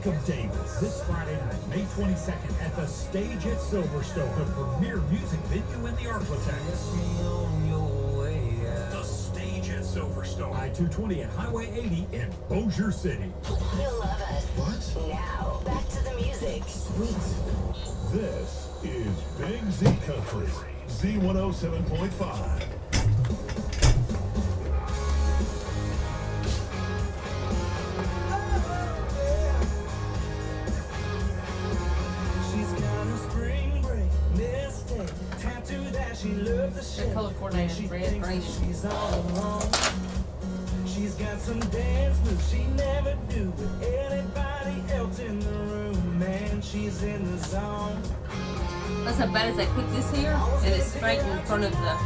Jacob Davis this Friday night, May 22nd at the Stage at Silverstone, the premier music venue in the Arklatex. The Stage at Silverstone, I-220 and Highway 80 in Bossier City. You'll love us. What? Now, back to the music. Sweet. This is Big Z Country, Z107.5. The color coordinated red, gray. She's all alone. She's got some dance moves she never do with anybody else in the room. Man, she's in the zone. That's as bad as I put this here, and it's straight in front of the.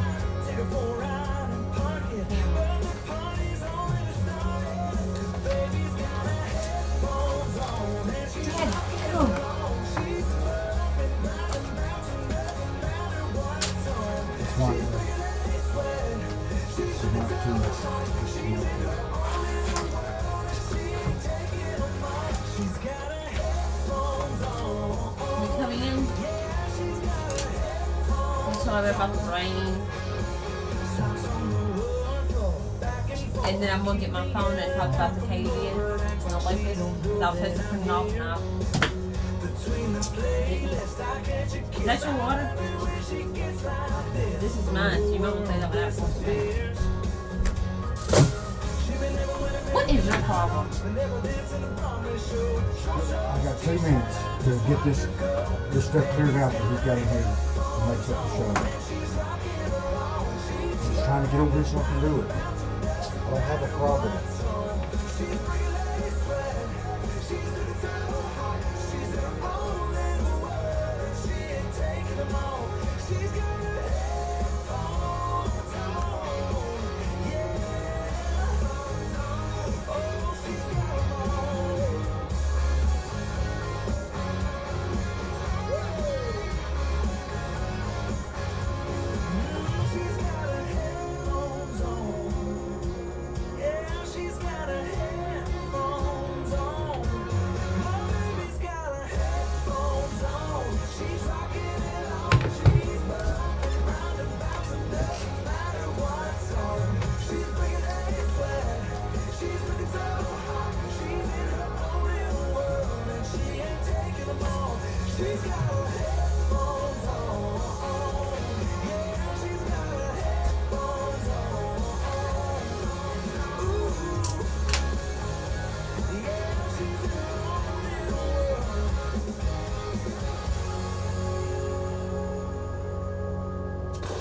Take her for a ride and park it. But the party's already started. 'Cause baby's got her headphones on. And she's rocking along. She's bumping, grinding, bouncing, doesn't matter what song. She's bringing that sweat. She's looking so hot. She's in her only world. She ain't taking them off. She's got her headphones on. We coming in. Sorry about the rain. And then I'm gonna get my phone and talk about the KDN when I like this. I'll supposed to turn it off now. Is that your water? This is mine, so you might want to play that one after. What is your problem? I got 2 minutes to get this stuff cleared out that he's got in here to make up the show. I'm just trying to get over here so I can do it. I don't have a problem.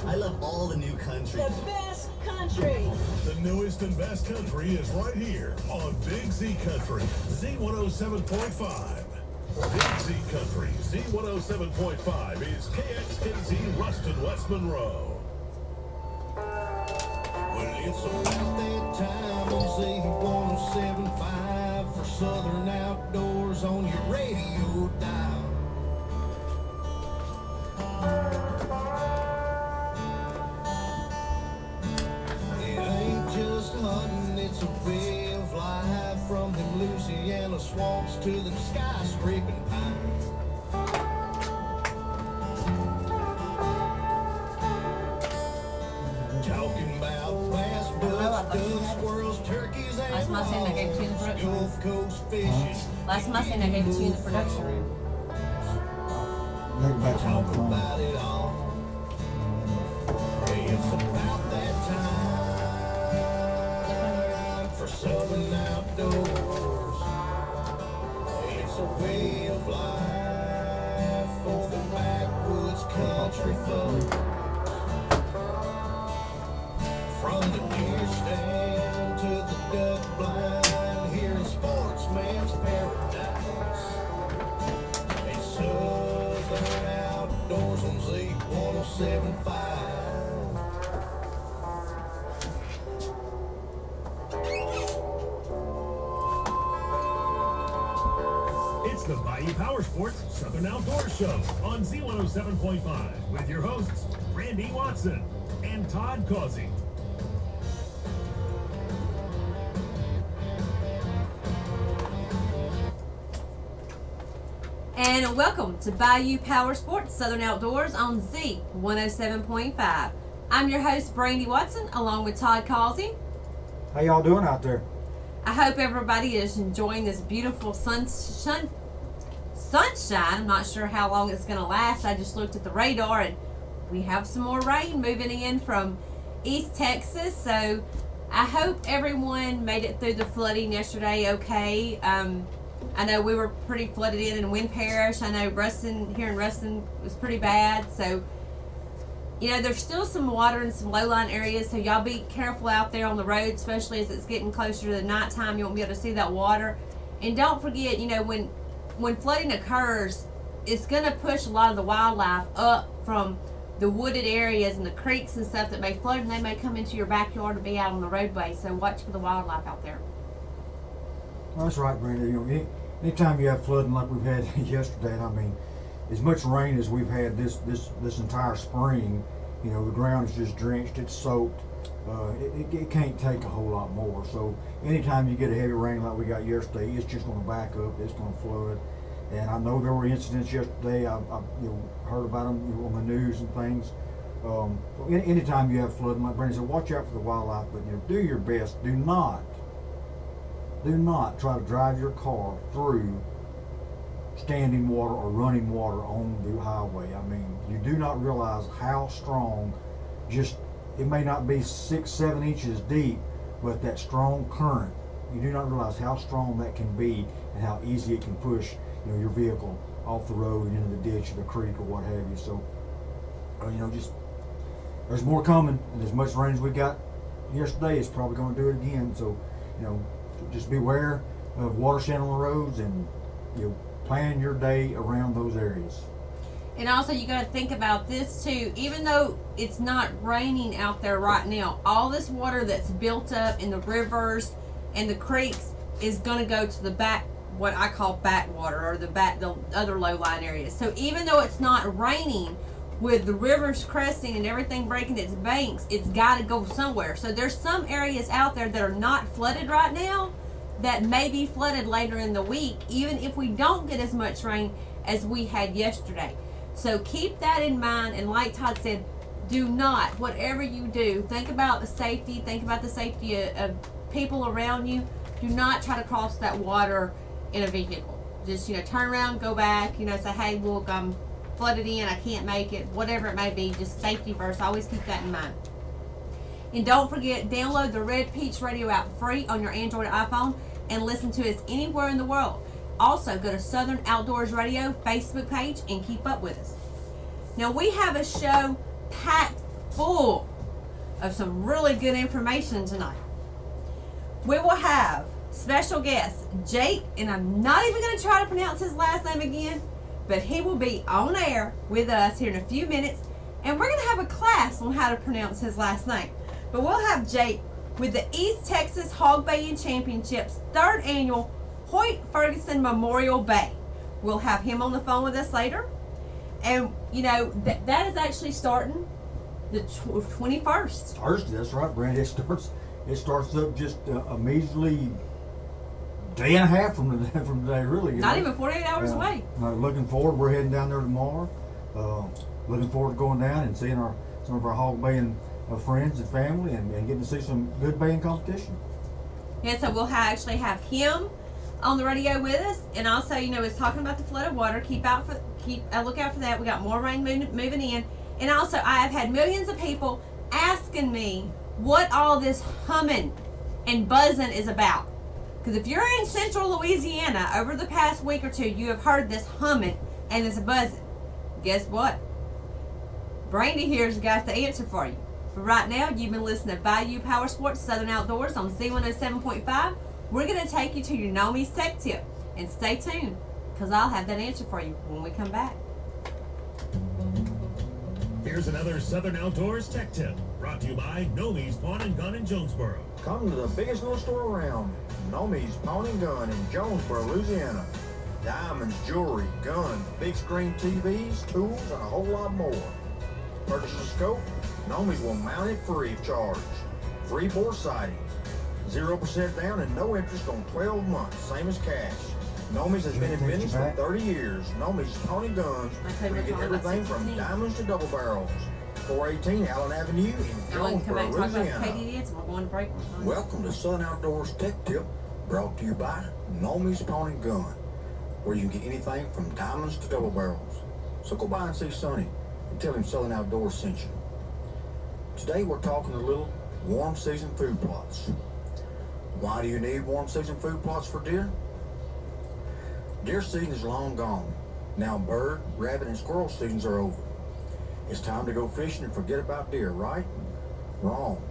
I love all the new country. The best country. The newest and best country is right here on Big Z Country, Z107.5. Big Z Country, Z107.5 is KXKZ Ruston, West Monroe. Well, it's about that time on Z107.5 for Southern Outdoors on your radio dial. It ain't just hunting, it's a way of life from them Louisiana swamps to them skyscraping pines. Talking about bass, bucks, ducks, squirrels, turkeys, and Last month I gave it to you in the production room. Gulf Coast fishing. Last month I gave it to you in the production room. Make it back to my Talk phone. about it all. Hey, it's about that time for Southern Outdoors. Hey, it's a way of life for the backwoods country folk. From the deer stand to the duck blind, here in Sportsman's Paradise. It's Southern Outdoors on Z107.5. It's the Bayou Power Sports Southern Outdoor Show on Z107.5 with your hosts, Randy Watson and Todd Causey. And welcome to Bayou Power Sports Southern Outdoors on Z107.5. I'm your host, Brandy Watson, along with Todd Causey. How y'all doing out there? I hope everybody is enjoying this beautiful sunshine. I'm not sure how long it's going to last. I just looked at the radar and we have some more rain moving in from East Texas. So I hope everyone made it through the flooding yesterday okay. I know we were pretty flooded in Wind Parish. I know Ruston, here in Ruston, was pretty bad. So, you know, there's still some water in some low-lying areas. So y'all be careful out there on the road, especially as it's getting closer to the nighttime. You won't be able to see that water. And don't forget, you know, when flooding occurs, it's going to push a lot of the wildlife up from the wooded areas and the creeks and stuff that may flood, and they may come into your backyard or be out on the roadway. So watch for the wildlife out there. Well, that's right, Brenda. You know, anytime you have flooding like we've had yesterday, and I mean, as much rain as we've had this entire spring, you know, the ground is just drenched, it's soaked. It can't take a whole lot more. So anytime you get a heavy rain like we got yesterday, it's just going to back up. It's going to flood. And I know there were incidents yesterday. I heard about them on the news and things. Anytime you have flooding, like Brenda said, watch out for the wildlife. But do your best. Do not try to drive your car through standing water or running water on the highway. I mean, you do not realize how strong, it may not be 6-7 inches deep, but that strong current, you do not realize how strong that can be and how easy it can push, you know, your vehicle off the road and into the ditch or the creek or what have you. So, you know, there's more coming, and as much rain as we got yesterday, it's probably going to do it again. So, you know, just beware of watershed on the roads, and you know, plan your day around those areas. And also, you got to think about this too. Even though it's not raining out there right now, all this water that's built up in the rivers and the creeks is going to go to the back, what I call backwater, or the other low-lying areas. So even though it's not raining, with the rivers cresting and everything breaking its banks, it's got to go somewhere. So there's some areas out there that are not flooded right now that may be flooded later in the week, even if we don't get as much rain as we had yesterday. So keep that in mind, and like Todd said, do not, whatever you do, think about the safety, of people around you. Do not try to cross that water in a vehicle. Just, you know, turn around, go back, you know, say, hey, look, I'm flooded in, I can't make it, whatever it may be. Just safety first. Always keep that in mind. And don't forget, download the Red Peach Radio app free on your Android iPhone and listen to us anywhere in the world. Also, go to Southern Outdoors Radio Facebook page and keep up with us. Now, we have a show packed full of some really good information tonight. We will have special guest Jake, and I'm not even going to try to pronounce his last name again, but he will be on air with us here in a few minutes, and we're going to have a class on how to pronounce his last name. But we'll have Jake with the East Texas Hog Baying Championships 3rd Annual Hoyt Ferguson Memorial Bay. We'll have him on the phone with us later. And, you know, that is actually starting the 21st. Thursday, that's right, Brandon. It starts up just a measly day and a half from today, really. Not even 48 hours away. Looking forward. We're heading down there tomorrow. Looking forward to going down and seeing some of our hog baying friends and family, and getting to see some good baying competition. Yeah, so we'll actually have him on the radio with us, and also, you know, it's talking about the flooded water. Keep a lookout for that. We got more rain moving in, and also I have had millions of people asking me what all this humming and buzzing is about. Because if you're in central Louisiana over the past week or two, you have heard this humming and this buzzing. Guess what? Brandy here's got the answer for you. But right now, you've been listening to Bayou Power Sports Southern Outdoors on Z107.5. We're going to take you to your Nomi's Tech Tip. And stay tuned, because I'll have that answer for you when we come back. Here's another Southern Outdoors Tech Tip, brought to you by Nomi's Pawn and Gun in Jonesboro. Come to the biggest little store around, Nomi's Pawn and Gun in Jonesboro, Louisiana. Diamonds, jewelry, guns, big screen TVs, tools, and a whole lot more. Purchase a scope, Nomi's will mount it free of charge. Free bore sightings, 0% down and no interest on 12 months, same as cash. Nome's has been in Takes you business for back. 30 years. Nome's Pony Guns. My favorite You get song about everything from 16. diamonds to double barrels. 418 Allen Avenue in Now we can come Jonesboro, back and talk about Louisiana. KDDs and we're going to break. Welcome to Southern Outdoors Tech Tip, brought to you by Nome's Pony Gun, where you can get anything from diamonds to double barrels. So go by and see Sonny and tell him Southern Outdoors sent you. Today we're talking a little warm season food plots. Why do you need warm season food plots for deer? Deer season is long gone. Now bird, rabbit, and squirrel seasons are over. It's time to go fishing and forget about deer, right? Wrong.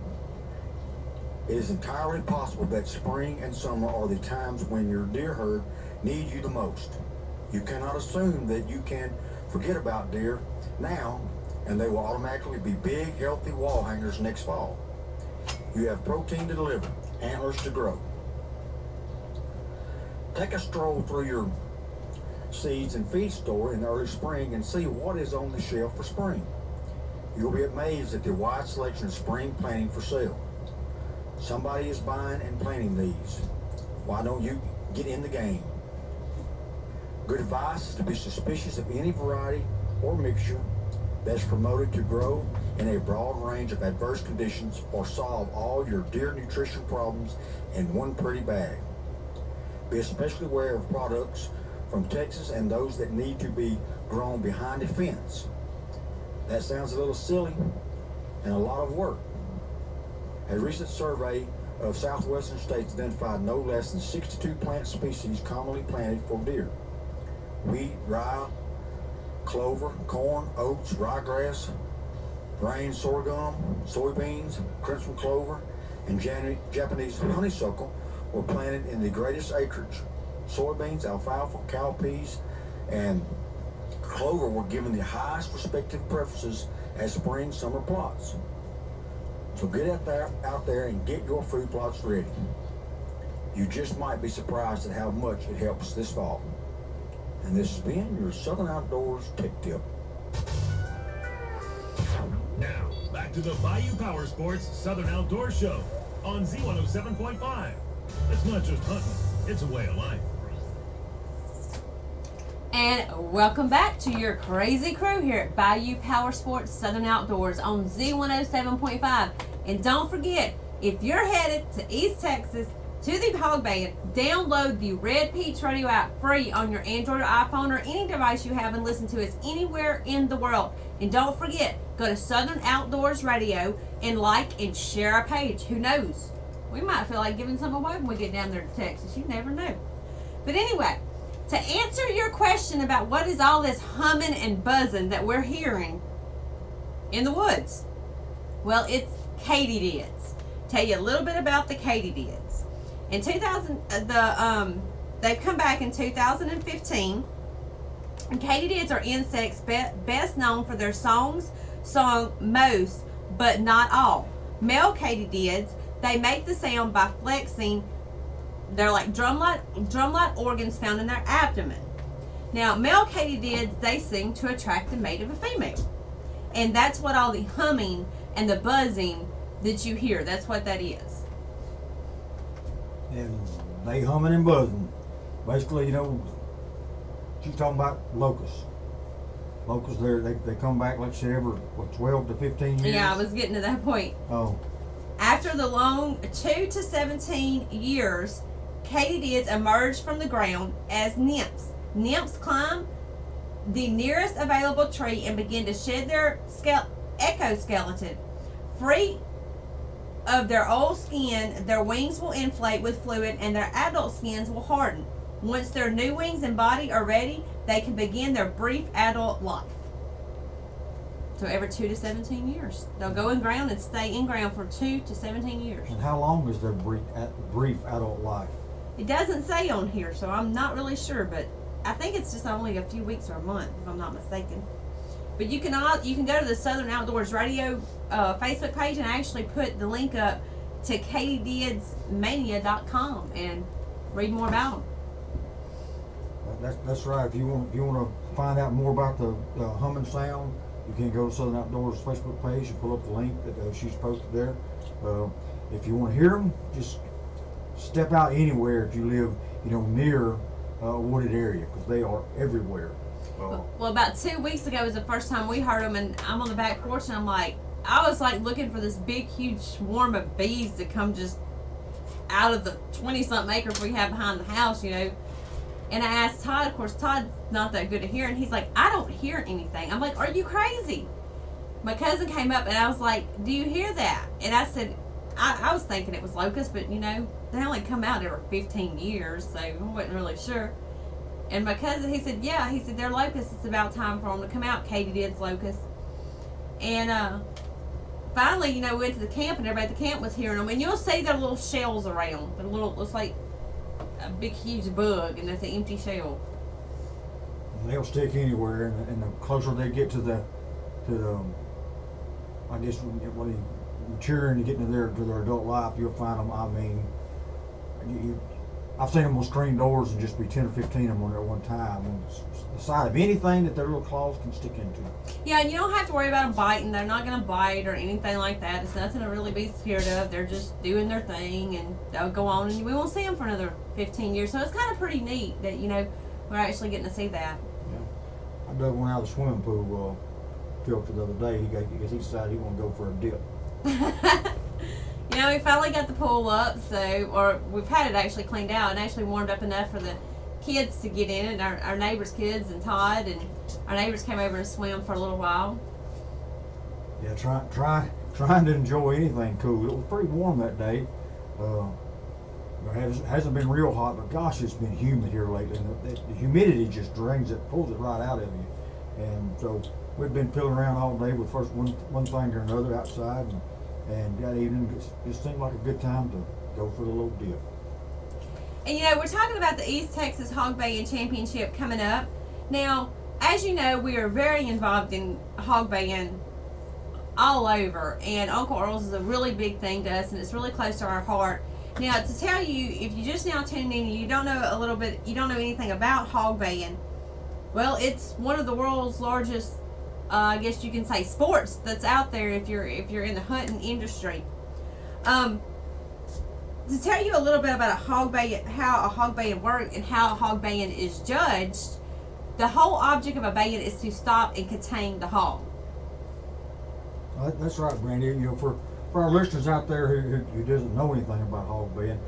It is entirely possible that spring and summer are the times when your deer herd needs you the most. You cannot assume that you can forget about deer now and they will automatically be big, healthy wall hangers next fall. You have protein to deliver, antlers to grow. Take a stroll through your seeds and feed store in the early spring and see what is on the shelf for spring. You'll be amazed at the wide selection of spring planting for sale. Somebody is buying and planting these. Why don't you get in the game? Good advice is to be suspicious of any variety or mixture that's promoted to grow in a broad range of adverse conditions or solve all your deer nutrition problems in one pretty bag. Be especially aware of products from Texas and those that need to be grown behind a fence. That sounds a little silly and a lot of work. A recent survey of southwestern states identified no less than 62 plant species commonly planted for deer. Wheat, rye, clover, corn, oats, ryegrass, grain, sorghum, soybeans, crimson clover, and Japanese honeysuckle were planted in the greatest acreage. Soybeans, alfalfa, cowpeas, and clover were given the highest respective preferences as spring-summer plots. So get out there and get your food plots ready. You just might be surprised at how much it helps this fall. And this has been your Southern Outdoors Tech Tip. Now, back to the Bayou Power Sports Southern Outdoor Show on Z107.5. It's not just hunting, it's a way of life. And welcome back to your crazy crew here at Bayou Power Sports Southern Outdoors on Z107.5. And don't forget, if you're headed to East Texas to the Hog Band, download the Red Peach Radio app free on your Android or iPhone or any device you have and listen to us anywhere in the world. And don't forget, go to Southern Outdoors Radio and like and share our page. Who knows? We might feel like giving some away when we get down there to Texas. You never know. But anyway, to answer your question about what is all this humming and buzzing that we're hearing in the woods, well, it's katydids. Tell you a little bit about the katydids. In 2000, they've come back in 2015. And katydids are insects best known for their songs sung most, but not all. Male katydids, they make the sound by flexing. They're like drum-like organs found in their abdomen. Now, male katydids, they sing to attract the mate of a female. And that's what all the humming and the buzzing that you hear, that's what that is. And they humming and buzzing. Basically, you know, she's talking about locusts. Locusts, they come back, like I said, every, 12 to 15 years? Yeah, I was getting to that point. Oh. After the long 2 to 17 years, katydids emerge from the ground as nymphs. Nymphs climb the nearest available tree and begin to shed their exoskeleton. Free of their old skin, their wings will inflate with fluid and their adult skins will harden. Once their new wings and body are ready, they can begin their brief adult life. So every 2 to 17 years. They'll go in ground and stay in ground for 2 to 17 years. And how long is their brief adult life? It doesn't say on here, so I'm not really sure, but I think it's just only a few weeks or a month, if I'm not mistaken. But you can go to the Southern Outdoors Radio Facebook page and actually put the link up to katydidsmania.com and read more about them. That's right. If you want to find out more about the humming sound, you can go to Southern Outdoors Facebook page and pull up the link that she's posted there. If you want to hear them, just step out anywhere if you live, near wooded area because they are everywhere. Well, about 2 weeks ago was the first time we heard them, and I'm on the back porch, and I'm like, I was like looking for this big, huge swarm of bees to come just out of the 20-something acres we have behind the house, you know. And I asked Todd, of course, Todd's not that good at hearing. He's like, I don't hear anything. I'm like, are you crazy? My cousin came up, and I was like, do you hear that? And I said, I was thinking it was locusts, but, you know, they only come out every 15 years, so I wasn't really sure. And my cousin, he said, yeah, he said, they're locusts. It's about time for them to come out. Katydid's locusts. And finally, you know, we went to the camp, and everybody at the camp was hearing them. And you'll see their little shells around. They're little, looks like a big, huge bug, and that's an empty shell. They'll stick anywhere, and the closer they get to the I guess when they mature and get to their adult life, you'll find them. I mean, I've seen them with screen doors and just be 10 or 15 of them at one time. And the side of anything that their little claws can stick into. Yeah, and you don't have to worry about them biting. They're not going to bite or anything like that. It's nothing to really be scared of. They're just doing their thing, and they'll go on, and we won't see them for another 15 years. So it's kind of pretty neat that, you know, we're actually getting to see that. Yeah. I dug one out of the swimming pool filter the other day. He decided he wanted to go for a dip. You know, we finally got the pool up, or we've had it actually cleaned out and actually warmed up enough for the kids to get in it, our neighbors' kids and Todd, and our neighbors came over and swam for a little while. Yeah, trying to enjoy anything cool. It was pretty warm that day. It hasn't been real hot, but gosh, it's been humid here lately. And the humidity just drains it, pulls it right out of you. And so we've been pilling around all day with first one thing or another outside, and that evening just seemed like a good time to go for the little dip. And you know, we're talking about the East Texas Hog Baying Championship coming up. Now, as you know, we are very involved in hog baying all over, and Uncle Earl's is a really big thing to us, and it's really close to our heart. Now, to tell you, if you just now tuned in and you don't know anything about hog baying, well, it's one of the world's largest, I guess you can say, sports that's out there if you're in the hunting industry. To tell you a little bit about how a hog baying works and how a hog baying is judged, the whole object of a baying is to stop and contain the hog. That's right, Brandy. You know, for our listeners out there who doesn't know anything about hog baying,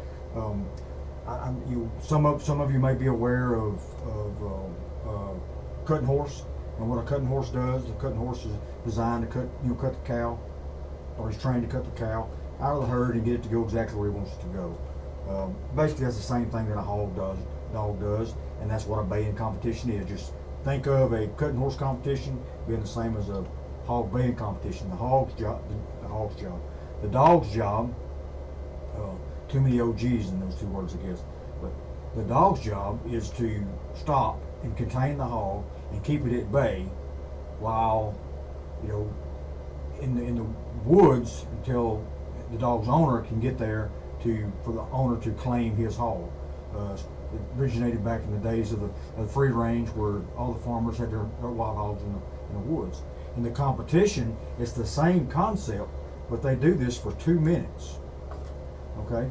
some of you may be aware of cutting horse. And what a cutting horse does, the cutting horse is designed to cut the cow, or he's trained to cut the cow out of the herd and get it to go exactly where he wants it to go. Basically, that's the same thing that a dog does, and that's what a baying competition is. Just think of a cutting horse competition being the same as a hog baying competition. The dog's job. Too many OGs in those two words, I guess. But the dog's job is to stop and contain the hog and keep it at bay while, you know, in the woods until the dog's owner can get there for the owner to claim his hog. It originated back in the days of the free range, where all the farmers had their wild hogs in the woods. In the competition, it's the same concept, but they do this for 2 minutes. Okay,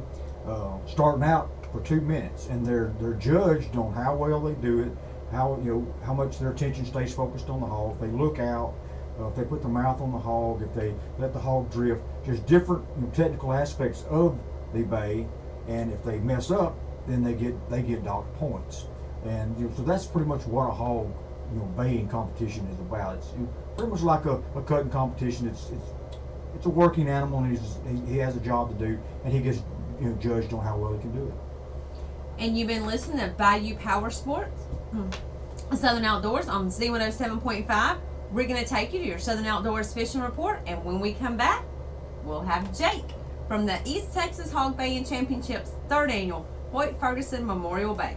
starting out for 2 minutes, and they're judged on how well they do it, how much their attention stays focused on the hog. If they look out, if they put their mouth on the hog, if they let the hog drift, just different technical aspects of the bay. And if they mess up, then they get docked points. And so that's pretty much what a hog baying competition is about. It's pretty much like a cutting competition. It's a working animal, and he has a job to do, and he gets judged on how well he can do it. And you've been listening to Bayou Power Sports, Southern Outdoors on Z107.5. We're going to take you to your Southern Outdoors Fishing Report, and when we come back, we'll have Jake from the East Texas Hog Baying Championships 3rd Annual Hoyt Ferguson Memorial Bay.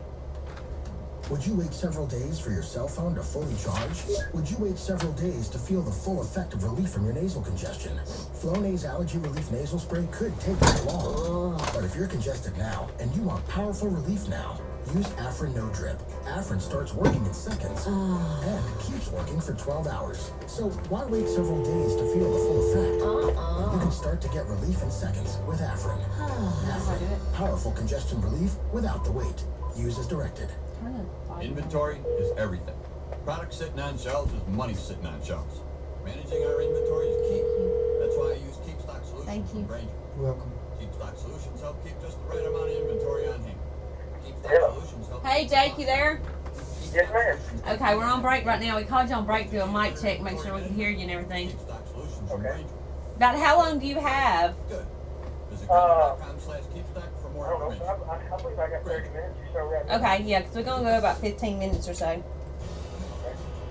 Would you wait several days for your cell phone to fully charge? Would you wait several days to feel the full effect of relief from your nasal congestion? Flonase Allergy Relief Nasal Spray could take that long. But if you're congested now and you want powerful relief now, use Afrin No Drip. Afrin starts working in seconds and keeps working for 12 hours. So why wait several days to feel the full effect? You can start to get relief in seconds with Afrin. Afrin, powerful congestion relief without the wait. Use as directed. Turn the volume Inventory is everything. Product sitting on shelves is money sitting on shelves. Managing our inventory is key. That's why I use Keep Stock Solutions Thank you. from Grainger. Welcome. Keep Stock Solutions help keep just the right amount of inventory on hand. Keep Stock Yeah. Solutions help. Hey, Jake, you there? Yes, ma'am. Okay, we're on break right now. We called you on break to do a mic check, make sure we can hear you and everything. Keep Stock Solutions from Okay. Grainger. About how long do you have? Good. Visit Grainger.com/keepstock for I more don't know. information. I believe I got 30 minutes or so right now. Okay, yeah, because we're going to go about 15 minutes or so.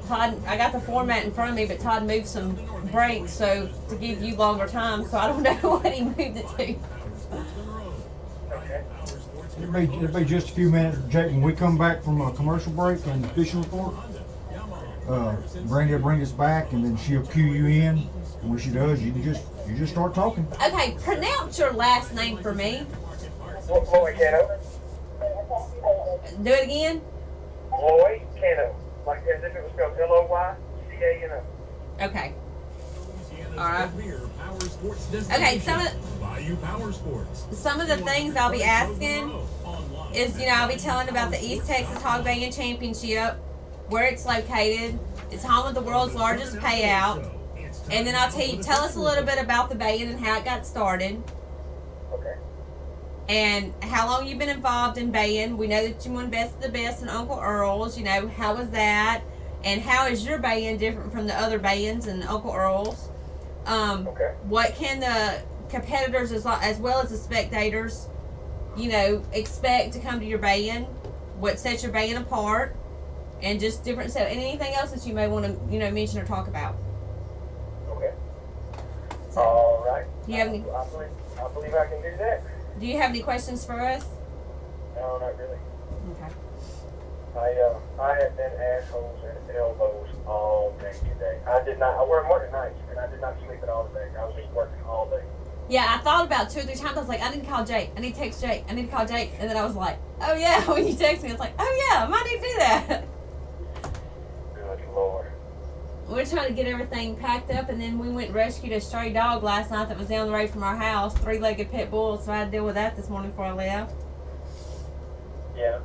Todd, I got the format in front of me, but Todd moved some breaks so to give you longer time, so I don't know what he moved it to. Okay. It'll be just a few minutes, Jake. When we come back from a commercial break and the fishing report, Brandy will bring us back, and then she'll cue you in. And when she does, you just start talking. Okay, pronounce your last name for me. Lloyd Cano. Do it again. Lloyd Cano. Like as if it was spelled Loycano. Okay. Louisiana's All right. premier power sports Okay, destination. Bayou Power Sports. some of the things I'll be asking is, I'll be telling about the East Texas Hog Baiting Championship, where it's located. It's home of the world's largest payout. And then I'll tell us a little bit about the baying and how it got started. Okay. And how long you've been involved in baying. We know that you won Best of the Best in Uncle Earl's. How was that? And how is your baying different from the other bayings in Uncle Earl's? Okay. What can the competitors as well as the spectators, expect to come to your baying? What sets your baying apart? And just different stuff. And anything else that you may want to, mention or talk about. Okay. So, All right. do you have any? I believe I can do that. Do you have any questions for us? No, not really. Okay. I have been assholes and elbows all day today. I work more than nights, and I did not sleep at all today. I was just working all day. Yeah, I thought about 2 or 3 times. I was like, I need to call Jake. I need to text Jake. I need to call Jake. And then I was like, oh yeah, when you text me, it's like, oh yeah, I might need to do that. Good Lord. We're trying to get everything packed up, and then we went and rescued a stray dog last night that was down the road from our house, 3-legged pit bull, so I had to deal with that this morning before I left. Yeah.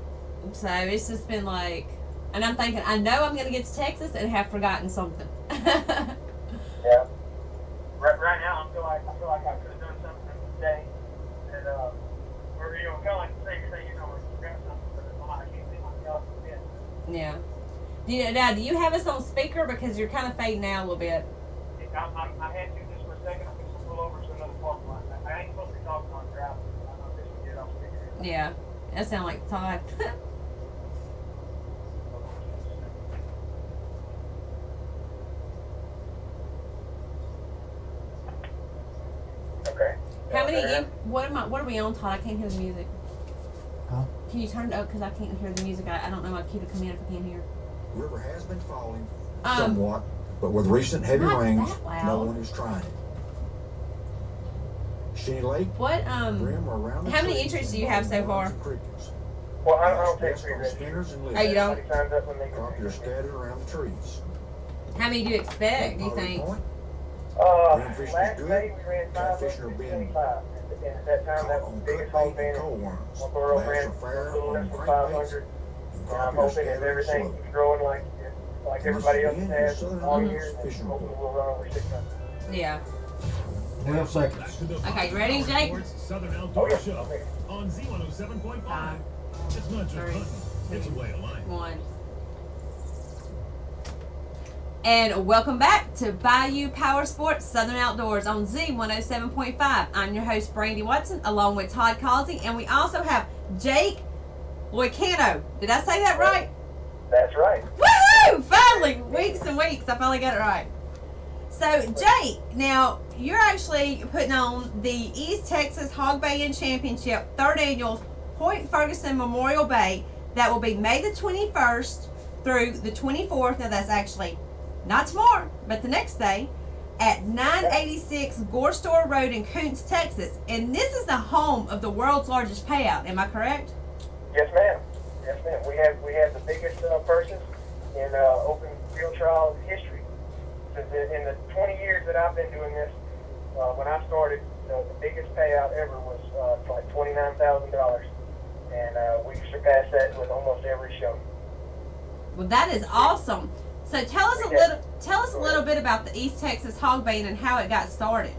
So it's just been like, and I'm thinking, I know I'm going to get to Texas and have forgotten something. Yeah. Right now, I feel like I could have done something today, and or kind of like the same thing, forgot something, but I can't see myself yet. Yeah. Now, do you have us on speaker? Because you're kind of fading out a little bit. I had to just for a second. I'm going to pull over to another parking lot. I ain't supposed to be talking on driving. I know this will get off speaker. Yeah. That sounds like Todd. Okay. How many? What are we on, Todd? I can't hear the music. Huh? Can you turn it up? Because I can't hear the music. I don't know my cue to come in if I can't hear. The river has been falling Um, somewhat, but with recent heavy not rains, that loud. no one is trying it. Shea Lake, What? brim around the How many trees entries do you and have so bottom far? lines of creeks. Well, I don't take Best free on registry. spinners and Oh, you lizards. don't? Somebody signs up when they Crop are scattered around the trees. How many do you expect? Do you Pottery think? Point, Greenfish is Last good. day we ran 5 Catfish are being 25. And at that time, caught that was on the biggest cut whole bait bin. and coal worms. Uncle Earl Bass ran are fair a little less on than crankbaits, 500. and And I'm crappie are hoping if scattered everything slow. keeps growing like everybody else Once has again, all Southern year, Hills Fishing hopefully Report. we'll run over 600. Yeah. 12 seconds. Back to the Okay, Bayou you ready, Power Jake? Sports Southern Outdoor Oh, yeah. Show Okay. on Z107.5. 5, It's not just 3, hunting, it's a way of life. 1. And welcome back to Bayou Power Sports Southern Outdoors on Z107.5. I'm your host, Brandy Watson, along with Todd Causey, and we also have Jake Loycano. Did I say that right? That's right. Woohoo! Finally! Weeks and weeks, I finally got it right. So, Jake, now, you're actually putting on the East Texas Hog Baying Championship 3rd Annual Point Ferguson Memorial Bay that will be May the 21st through the 24th. Now, that's actually not tomorrow, but the next day at 986 Gore Store Road in Koontz, Texas. And this is the home of the world's largest payout. Am I correct? Yes, ma'am. Yes, ma'am. We have the biggest purchase in open field trial history. In the 20 years that I've been doing this, when I started, the biggest payout ever was like $29,000. and we've surpassed that with almost every show. Well, that is awesome. So tell us a little bit about the East Texas Hog Band and how it got started.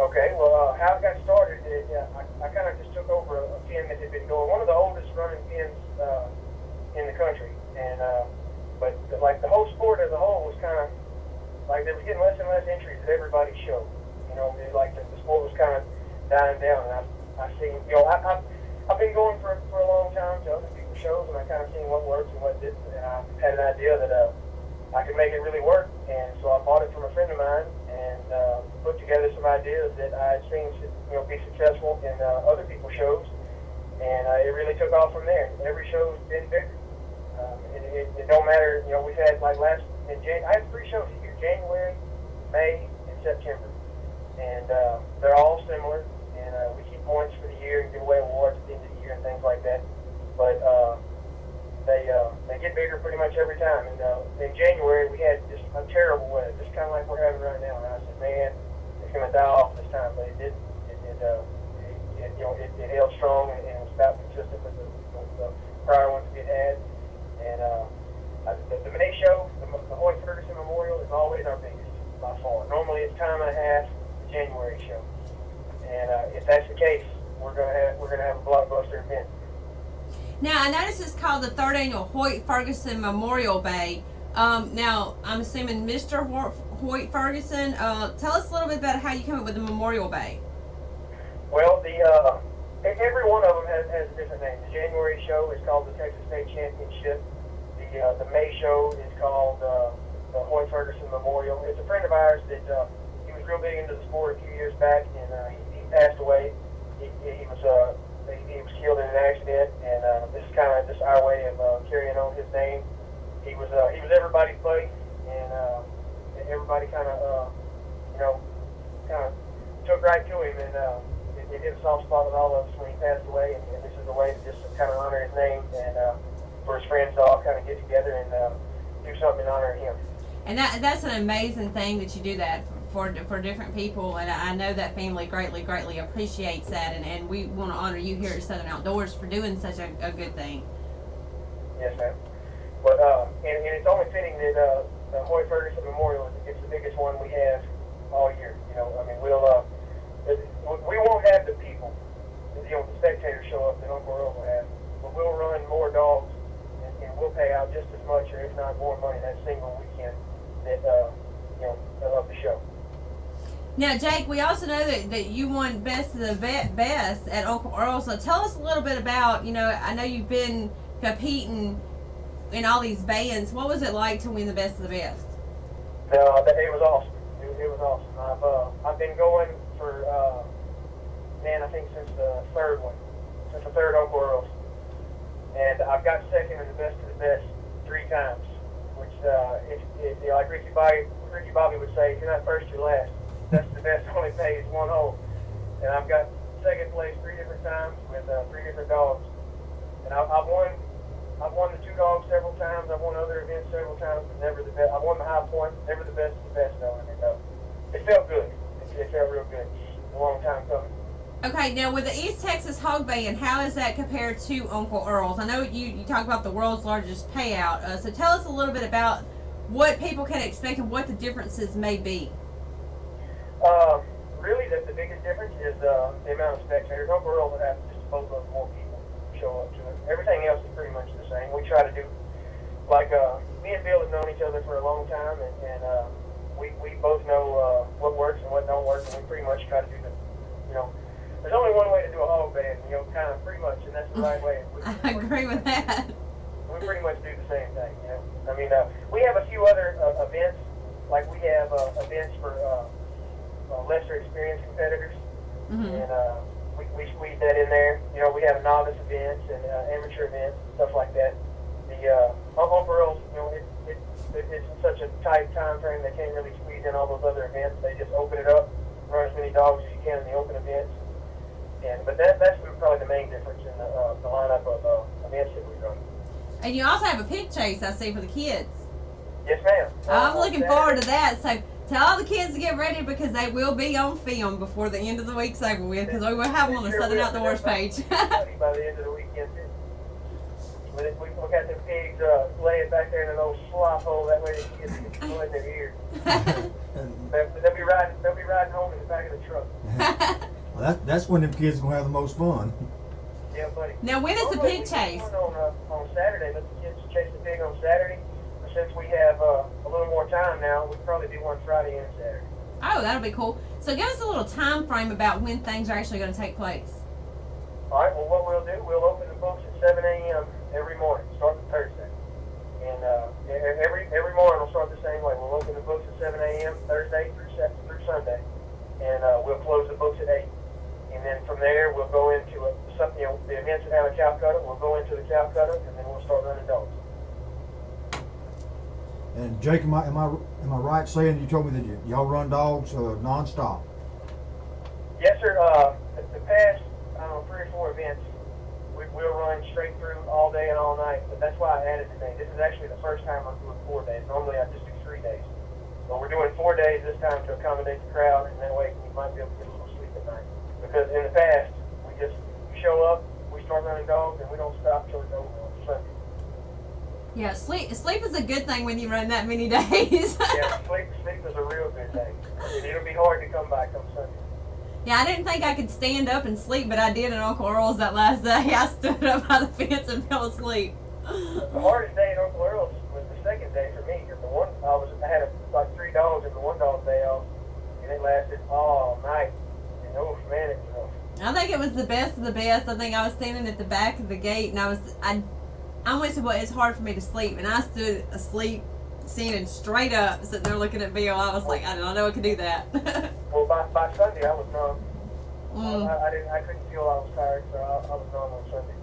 Okay, well, how it got started is I kind of just took over a pen that had been going, one of the oldest running pens in the country, and but like the whole sport as a whole was kind of like they were getting less and less entries at everybody's show. You know, like the sport was kind of dying down, and I seen, you know, I've been going for a long time to other people's shows, and I kind of seen what works and what didn't, and I had an idea that I could make it really work, and so I bought it from a friend of mine and put together some ideas that I had seen, you know, be successful in other people's shows, and it really took off from there. Every show's been bigger. It don't matter, you know, we've had like I had 3 shows a year, January, May, and September, and they're all similar, and we keep points for the year and give away awards at the end of the year and things like that, but they get bigger pretty much every time, and in January we had just a terrible weather, just kind of like we're having right now, and I said, man, it's going to die off this time, but it didn't. It held strong, and it was about consistent with the prior ones we had had. And the May show, the Hoyt Ferguson Memorial, is always our biggest by far. Normally it's time and a half, the January show. And if that's the case, we're gonna have a blockbuster event. Now I noticed it's called the 3rd annual Hoyt Ferguson Memorial Bay. Now I'm assuming Mr. Hoyt Ferguson. Tell us a little bit about how you came up with the Memorial Bay. Well, every one of them has a different name. The January show is called the Texas State Championship. The May show is called the Hoyt Ferguson Memorial. It's a friend of ours that he was real big into the sport a few years back, and he passed away. He was killed in an accident, and this is kind of just our way of carrying on his name. He was everybody's buddy, and everybody kind of took right to him, and it hit a soft spot with all of us when he passed away, and this is a way to just kind of honor his name, and for his friends to all kind of get together and do something in honor of him. And that's an amazing thing that you do that for different people, and I know that family greatly appreciates that, and we want to honor you here at Southern Outdoors for doing such a good thing. Yes, ma'am. But and it's only fitting that the Hoyt Ferguson Memorial is the biggest one we have all year. You know, I mean, we won't have the people, you know, the spectators show up that Uncle Earl will have, but we'll run more dogs, and we'll pay out just as much, or if not more money, that single weekend that of the show. Now, Jake, we also know that you won Best of the Best at Uncle Earl. So tell us a little bit about, you know, I know you've been competing in all these bands. What was it like to win the Best of the Best? No, it was awesome. It was awesome. I've been going for I think since the third Uncle Earl's, and I've got second in the Best of the Best 3 times. Which, like Ricky Bobby would say, if you're not first, you're last. That's the best only pays 1 hole. And I've got second place 3 different times with 3 different dogs. And I've won the 2 dogs several times. I've won other events several times, but never the best. I won the high point, never the best of the best though. And it felt good. It felt real good. It's a long time coming. Okay, now with the East Texas Hog Band, how is that compared to Uncle Earl's? I know you talk about the world's largest payout, so tell us a little bit about what people can expect and what the differences may be. Really, the biggest difference is the amount of spectators. Uncle Earl would have just a boatload more people show up to it. Everything else is pretty much the same. We try to do, like, me and Bill have known each other for a long time, and we both know what works and what don't work, and we pretty much try to do there's only one way to do a hog band, kind of pretty much, and that's the right way. I agree with that. We pretty much do the same thing, I mean, we have a few other events, like we have events for lesser experienced competitors, and we squeeze that in there. We have novice events and amateur events, stuff like that. The Uncle Earl's, it's such a tight time frame, they can't really squeeze in all those other events. They just open it up, run as many dogs as you can in the open events. But that's probably the main difference in the lineup of events that we run. And you also have a pig chase, I see, for the kids. Yes, ma'am. I'm looking forward to that. So tell all the kids to get ready because they will be on film before the end of the week's over with because we will have them on the Southern Outdoors page. By the end of the week. we got them pigs laying back there in an old slop hole. That way they can get blood in their ears. They'll be riding home in the back of the truck. Well, that's when them kids are gonna have the most fun. Yeah, buddy. Now, when is the pig chase? On Saturday. Let the kids chase the pig on Saturday. But since we have a little more time now, we'll probably do one Friday and Saturday. Oh, that'll be cool. So give us a little time frame about when things are actually going to take place. All right, well, what we'll do, we'll open the books at 7 a.m. every morning, starting Thursday. And every morning we'll start the same way. We'll open the books at 7 a.m. Thursday through Sunday. And we'll close the books at 8. And then from there, we'll go into the events that have a cow cutter. We'll go into the cow cutter, and then we'll start running dogs. And Jake, am I right saying you told me that y'all run dogs nonstop? Yes, sir. The past, 3 or 4 events, we'll run straight through all day and all night. But that's why I added today. This is actually the first time I'm doing 4 days. Normally I just do 3 days. But we're doing 4 days this time to accommodate the crowd, and that way we might be able to get a little sleep at night. Because in the past, we show up, we start running dogs, and we don't stop till it's over on Sunday. Yeah, sleep is a good thing when you run that many days. Yeah, sleep is a real good thing. And it'll be hard to come back come Sunday. Yeah, I didn't think I could stand up and sleep, but I did at Uncle Earl's that last day. I stood up by the fence and fell asleep. The hardest day at Uncle Earl's was the second day for me, because I had like 3 dogs in the 1 dog day off, and it lasted all night. And oh man, it was rough. I think it was the best of the best. I think I was standing at the back of the gate, and I almost said, well, it's hard for me to sleep, and I stood asleep, standing straight up, sitting there looking at Bill. I was like, I don't know I could do that. Well, by Sunday I was numb. I couldn't feel I was tired, so I was numb on Sunday.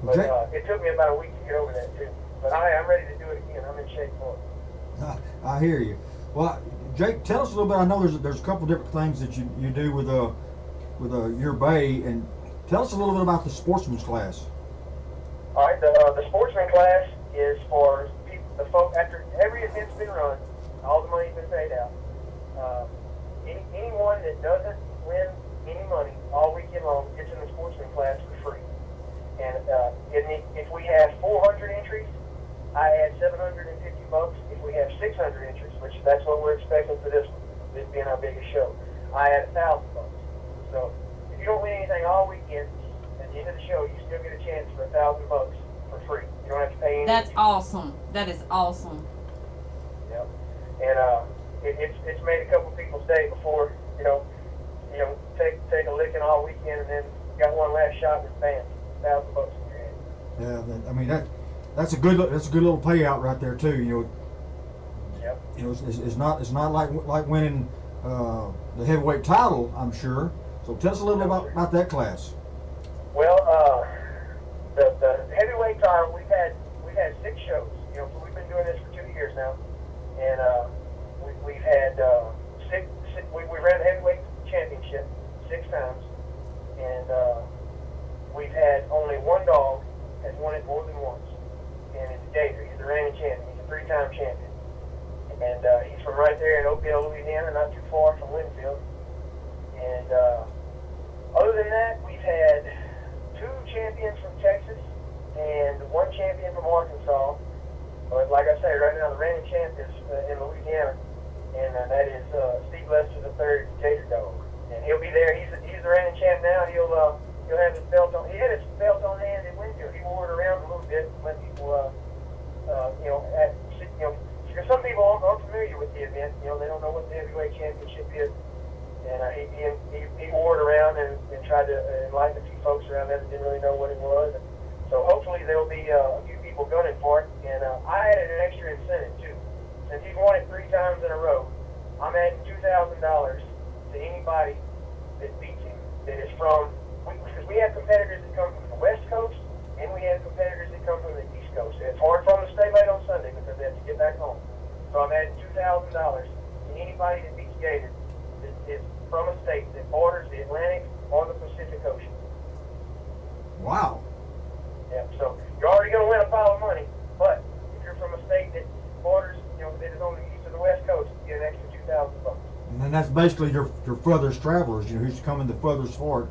But it took me about a week to get over that too. But I'm ready to do it again. I'm in shape for it. I hear you. Well, Jake, tell us a little bit. I know there's a couple different things that you do with your bay, and tell us a little bit about the sportsman's class. All right, the sportsman class is for the folk after every event's been run, all the money's been paid out. Anyone that doesn't win any money all weekend long gets in the sportsman class for free. And if we have 400 entries, I add $750. If we have 600 entries, which that's what we're expecting for this being our biggest show, I add $1,000. So if you don't win anything all weekend, at the end of the show, you still get a chance for $1,000 for free. You don't have to pay anything. That's awesome. That is awesome. Yep. And it's made a couple people's day before take a licking all weekend and then got one last shot and bam, $1,000 in your hand. Yeah, I mean that's a good little payout right there too. Yep. It's not like winning the heavyweight title, I'm sure. So tell us a little bit about that class. Well, the heavyweight title, we've had 6 shows. We've been doing this for 2 years now, and we've had we ran the heavyweight championship 6 times, and we've had only 1 dog has won it more than once, and it's Gator. He's the reigning champion. He's a 3-time champion, and he's from right there in Oakdale, Louisiana, not too far from Linfield. And other than that, we've had 2 champions from Texas and 1 champion from Arkansas. But like I say, right now the reigning champ is in Louisiana, and that is Steve Lester III, Gator Dog. And he'll be there. He's the reigning champ now. He'll have his belt on. He had his belt on hand in Winfield. He wore it around a little bit, let people because some people aren't familiar with the event. They don't know what the heavyweight championship is. And he wore it around and tried to enlighten a few folks around there that didn't really know what it was. And so hopefully there'll be a few people gunning for it. And I added an extra incentive too. Since he's won it 3 times in a row, I'm adding $2,000 to anybody that beats him. That is because we have competitors that come from the West Coast, and we have competitors that come from the East Coast. And it's hard for them to stay late on Sunday because they have to get back home. So I'm adding $2,000 to anybody that beats Gator that is from a state that borders the Atlantic or the Pacific Ocean. Wow. Yeah, so you're already going to win a pile of money, but if you're from a state that borders, that is on the east or the west coast, you get an extra $2,000. And then that's basically your furthest travelers, who's coming the furthest for it,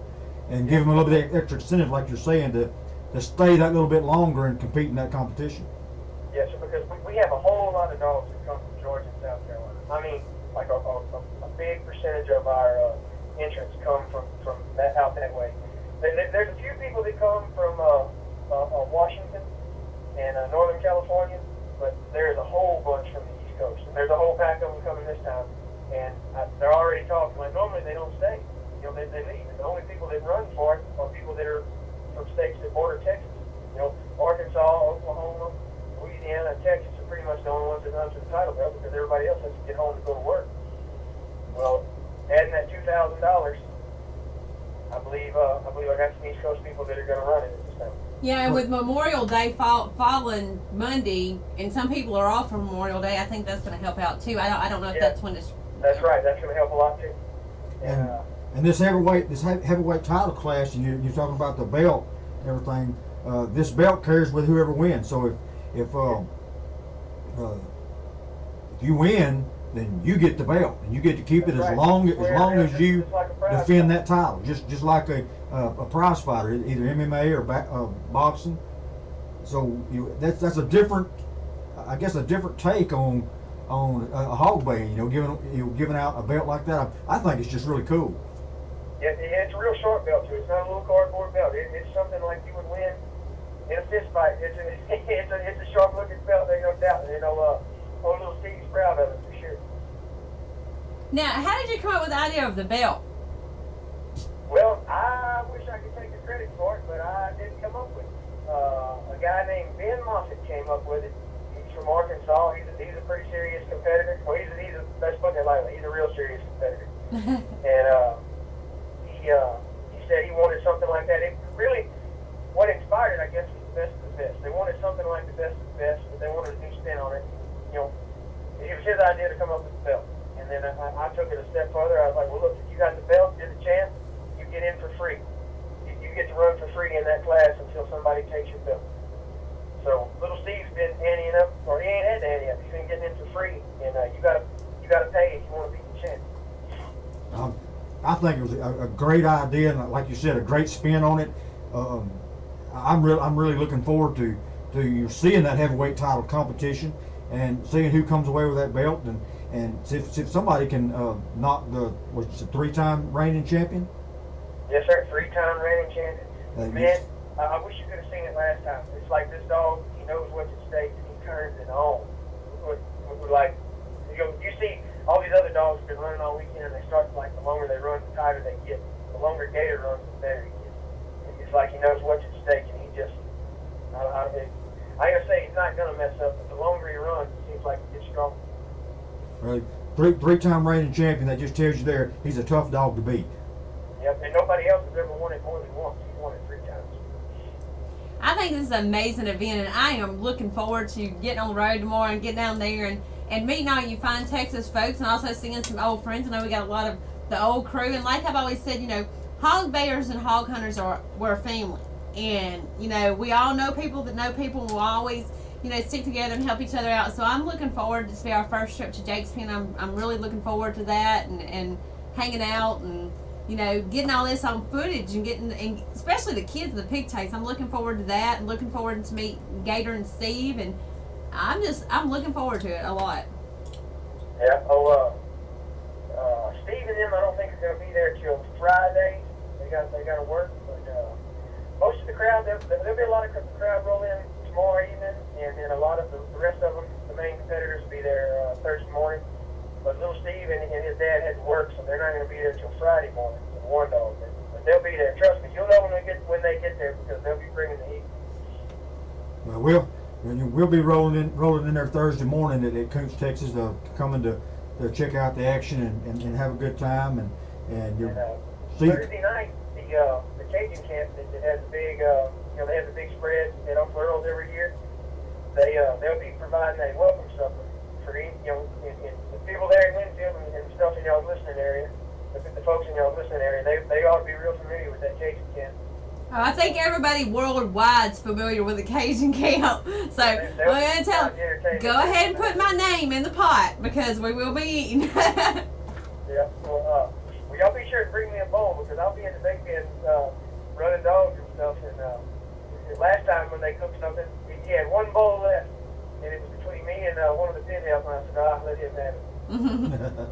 and give them a little bit of extra incentive, like you're saying, to to stay that little bit longer and compete in that competition. Yes, sir, because we have a whole lot of dogs that come from Georgia and South Carolina. I mean, like a big percentage of our entrants come from that out that way. There's a few people that come from Washington and Northern California, but there's a whole bunch from the East Coast. And there's a whole pack of them coming this time, and they're already talking. Like normally they don't stay, you know, they leave. And the only people that run for it are people that are from states that border Texas. You know, Arkansas, Oklahoma, Louisiana, and Texas are pretty much the only ones that run for the title belt because everybody else has to get home to go to work. Well, adding that $2,000, I believe I got some East Coast people that are going to run it at this time. Yeah, and with Memorial Day falling Monday, and some people are off for Memorial Day, I think that's going to help out too. I don't know if that's when it's. That's right. That's going to help a lot too. And this heavyweight title class, and you're talking about the belt, and everything. This belt carries with whoever wins. So if you win, then you get the belt, and you get to keep it as long as you defend that title, just like a prize fighter, either MMA or boxing. So that's a different, I guess, a different take on a hog bay. You know, giving out a belt like that. I think it's just really cool. Yeah, it's a real short belt too. It's not a little cardboard belt. It's something like you would win in a fist fight. It's a sharp looking belt. There's no doubt. You know, old little Steve's proud of it for sure. Now, how did you come up with the idea of the belt? Well, I wish I could take the credit for it, but I didn't come up with it. A guy named Ben Moffitt came up with it. He's from Arkansas. He's a pretty serious competitor. Well, let's put it lightly. He's a real serious competitor. And he said he wanted something like that. It really, what inspired it, I guess, was the best of the best. They wanted something like the best of the best, but they wanted a new spin on it. You know, it was his idea to come up with the belt. And then I took it a step further. I was like, well, look, if you got the belt, you're the champ, you get in for free. You get to run for free in that class until somebody takes your belt. So little Steve's been anteing up, or he ain't had to ante up. He's been getting in for free, and you gotta pay if you want to be the champ. I think it was a great idea, and like you said, a great spin on it. I'm really looking forward to seeing that heavyweight title competition and seeing who comes away with that belt, and if somebody can knock the three-time reigning champion. Yes, sir, three-time reigning champion. Man, I wish you could have seen it last time. It's like this dog, he knows what's at stake, and he turns it on. Like, you see all these other dogs have been running all weekend, and they start, like, the longer they run, the tighter they get. The longer Gator runs, the better he gets. It's like he knows what's at stake, and he just, I ain't gonna say he's not gonna mess up, but the longer he runs, it seems like he gets stronger. Right. Three-time reigning champion, that just tells you there he's a tough dog to beat. Yep, and nobody else has ever won it more than once. He's won it 3 times. I think this is an amazing event, and I am looking forward to getting on the road tomorrow and getting down there and meeting all you fine Texas folks, and also seeing some old friends. I know we got a lot of the old crew, and like I've always said, you know, hog bayers and hog hunters we're a family, and you know, we all know people that know people, and we'll always, you know, stick together and help each other out. So I'm looking forward to this be our first trip to Jake's Pen. I'm really looking forward to that, and hanging out, and you know, getting all this on footage, and especially the kids and the pigtails. I'm looking forward to that, and looking forward to meet Gator and Steve, and I'm looking forward to it a lot. Yeah. Steve and them, I don't think are going to be there till Friday. They got to work, but most of the crowd, there'll be a lot of crowd roll in tomorrow evening, and then a lot of the rest of them, the main competitors, will be there Thursday morning. But little Steve and his dad had to work, so they're not going to be there till Friday morning for the War Dog. But they'll be there. Trust me, you'll know when they get there, because they'll be bringing the heat. Well, we'll be rolling in there Thursday morning at Coons, Texas, coming to check out the action and have a good time. And Thursday night, the Cajun camp that has the big, they have the big spread at Uncle Earl's every year. They'll be providing a welcome supper for the people there in Winfield and stuff in y'all's listening area. The folks in y'all's listening area, they ought to be real familiar with that Cajun camp. Oh, I think everybody worldwide's familiar with the Cajun camp. So I'm going to tell them, go ahead and put my name in the pot, because we will be eating. Yeah. Well, y'all be sure to bring me a bowl, because I'll be in the big pen running dogs and stuff, and last time when they cooked something, he had one bowl left, and it was between me and one of the pinheads, and I said, let him have it.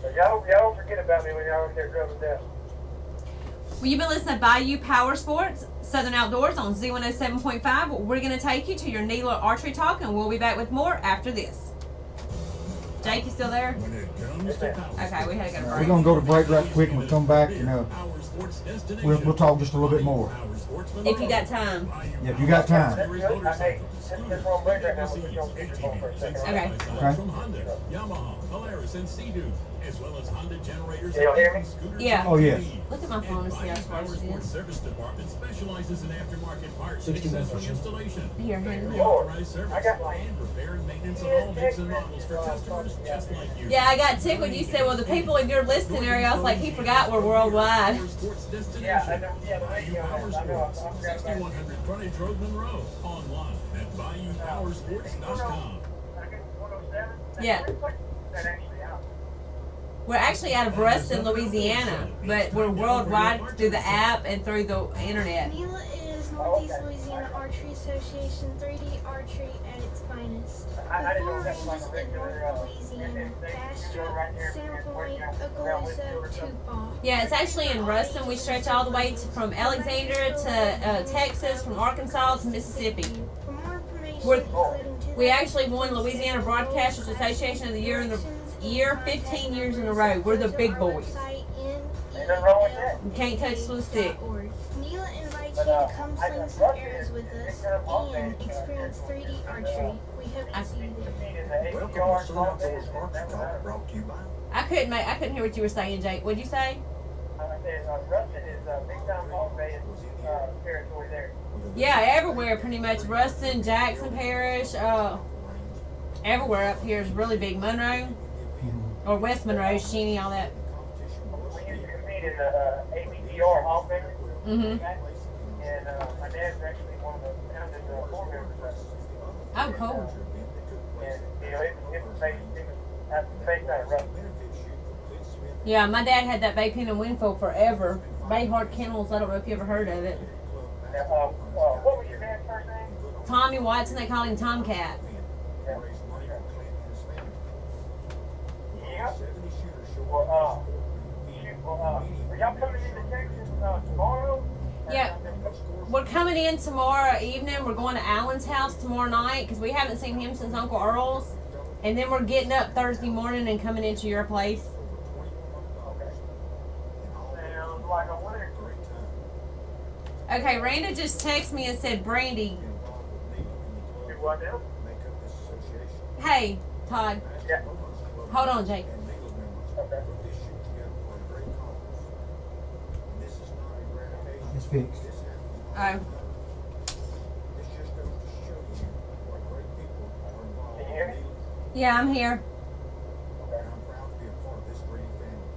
So y'all don't forget about me when y'all over there grubbing down. Well, you've been listening to Bayou Power Sports, Southern Outdoors on Z107.5. We're going to take you to your Needler Archery Talk, and we'll be back with more after this. Jake, you still there? Okay, we had to go to break. We're going to go to break right quick, and we'll come back, and we'll talk just a little bit more. If you got time. Yeah, if you got time. Hey, since we're on break right now, we'll put you on speakerphone for a second. Okay. From Honda, Yamaha, Polaris, and Sea-Doo, as well as Honda generators Y'all hear me? and scooters. Yeah. Oh, yes. Look at my phone to see how Power close it Sports is. Service Department specializes in aftermarket parts, 61%. accessory installation, Here, factory here. authorized service, I got like and repair and maintenance of all makes and models for customers just like you. Yeah, I got tickled when you said, well, the people in your listening area, I was like, he forgot we're worldwide. Power Sports destination. Yeah, I know. Yeah, the Bayou radio Power has. I know. I Sports, forgot about it. 6100 Frontage Road, Monroe. Online at BayouPowersports.com. Yeah. That actually out. We're actually out of Ruston, Louisiana, but we're worldwide through the app and through the internet. NELA is Northeast Louisiana Archery Association, 3D archery at its finest. I didn't know With that four was like ranges a in regular, North Louisiana, Bastrop, San Point, Okaloosa, Tupac. Yeah, it's actually in Ruston. We stretch all the way from Alexandria to Texas, from Arkansas to Mississippi. For more information, We're- including We actually won Louisiana Broadcasters Association of the Year in the year 15 years in a row. We're the big boys. You can't touch us with a stick. NELA invites you to come sling some arrows with us and experience 3D archery. We hope to see you there. Welcome to Southern Outdoors Archery Talk, brought to you by. I couldn't hear what you were saying, Jake. What'd you say? I said, Ruston is big time hog bay territory there. Yeah, everywhere pretty much. Ruston, Jackson Parish, everywhere up here is really big. Monroe, or West Monroe, Sheeny, all that. We used to compete in the ABTR hog family. Mhm. And my dad's actually one of the founding board members of it. Oh, cool. And, you know, it was based out of Ruston. Yeah, my dad had that Bay Pen and Winfield forever. Bayhard Kennels. I don't know if you ever heard of it. What was your dad's first name? Tommy Watson. They call him Tomcat. Yeah. Well, are y'all coming into Texas tomorrow? Yeah. We're coming in tomorrow evening. We're going to Alan's house tomorrow night because we haven't seen him since Uncle Earl's. And then we're getting up Thursday morning and coming into your place. Sounds like a winner. Okay, Randa just texted me and said, Brandy, Do what now? hey, Todd, Yeah. hold on, Jake. Okay. It's fixed. Oh, Can you hear me? yeah, I'm here. And I'm proud to be a part of this great family.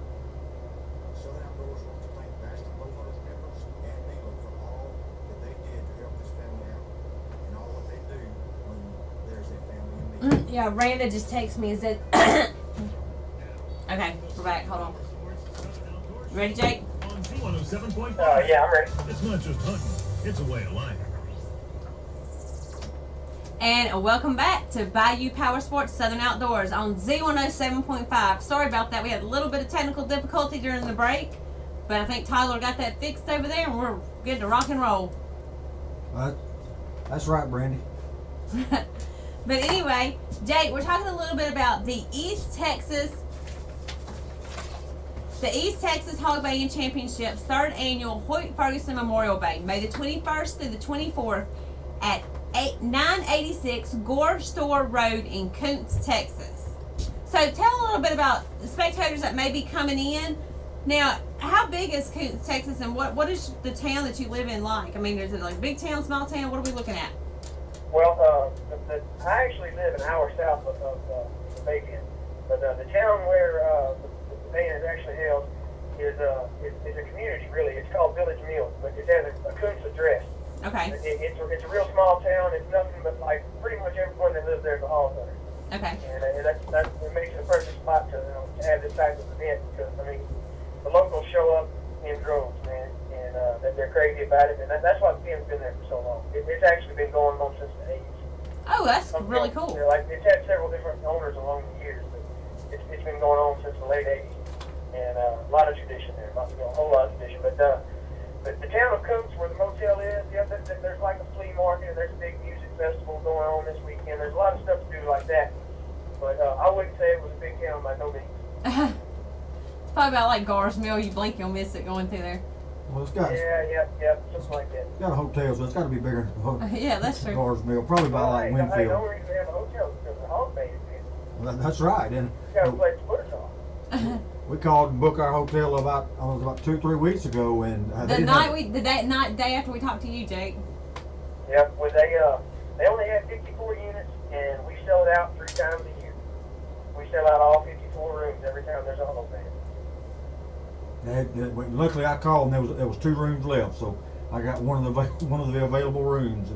Southern Outdoors wants to thank Pastor Bowhunter's members and NELA for all that they did to help this family out and all that they do when there's a family in need. Yeah, Randa just texted me and said, okay, we're back. Hold on. Ready, Jake? On Z107.5. Yeah, I'm ready. It's not just hunting, it's a way of life. And welcome back to Bayou Power Sports Southern Outdoors on Z107.5. Sorry about that. We had a little bit of technical difficulty during the break, but I think Tyler got that fixed over there, and we're good to rock and roll. That's right, Brandy. But anyway, Jake, we're talking a little bit about the East Texas Hog Baying Championships 3rd Annual Hoyt Ferguson Memorial Bay, May the 21st through the 24th at 986 Gore Store Road in Koontz, Texas. So tell a little bit about the spectators that may be coming in. Now, how big is Koontz, Texas, and what is the town that you live in like? I mean, is it like big town, small town? What are we looking at? Well, I actually live an hour south of the Bay Pen, but the town where the Bay is actually held is a community, really. It's called Village Mills, but it has a Koontz address. Okay. It's a real small town. It's nothing but like pretty much everyone that lives there is a hog hunter. Okay. And it makes it a perfect spot to have this type of event because, I mean, the locals show up in droves, man. And and they're crazy about it, and that's why Ben's been there for so long. It's actually been going on since the 80s. Oh, that's really cool. Like, it's had several different owners along the years, but it's been going on since the late 80s, and a lot of tradition there, a whole lot of tradition. But the town of Coots, where the motel is, yeah, there's like a flea market, and there's a big music festival going on this weekend. There's a lot of stuff to do like that, but I wouldn't say it was a big town by no means. Probably about like Gar's Mill. You blink, you'll miss it going through there. Well, it's got something like that. Got a hotel, so it's got to be bigger than Yeah, that's true. Gar's Mill. Probably about like The Winfield. only reason they have a hotel is because the Hog Bay is there. Well, that's right. And You got a place to put us on. we called and booked our hotel about 2-3 weeks ago, and Day after we talked to you, Jake. Yep. Well, they only had 54 units, and we sell it out 3 times a year. We sell out all 54 rooms every time there's a Hog Bay. Luckily, I called and there was 2 rooms left, so I got one of the available rooms,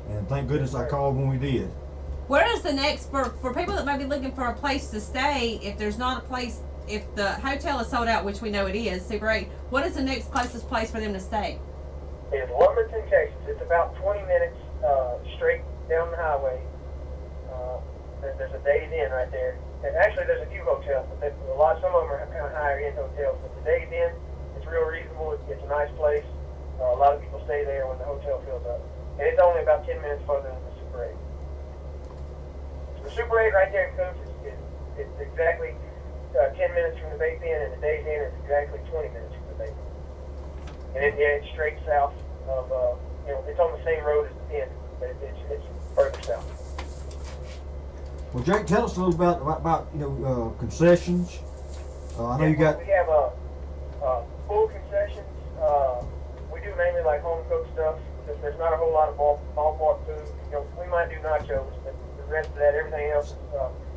and thank goodness I called when we did. Where is the next for people that might be looking for a place to stay? If there's not a place, if the hotel is sold out, which we know it is, Super 8, what is the next closest place for them to stay? It's Lumberton, Texas. It's about 20 minutes straight down the highway. There's a Days Inn right there. And actually, there's a few hotels, but some of them are kind of higher end hotels. But the Days Inn, it's real reasonable. It's a nice place. A lot of people stay there when the hotel fills up. And it's only about 10 minutes further than the Super 8. So the Super 8 right there in Coots is exactly 10 minutes from the Days Inn, and the Days Inn is exactly 20 minutes from the Days Inn. And it's straight south of, it's on the same road as the Inn, but it's further south. Well, Jake, tell us a little bit about concessions. I know you got. We have full concessions. We do mainly like home cooked stuff. There's not a whole lot of ballpark food. We might do nachos, but the rest of that, everything else is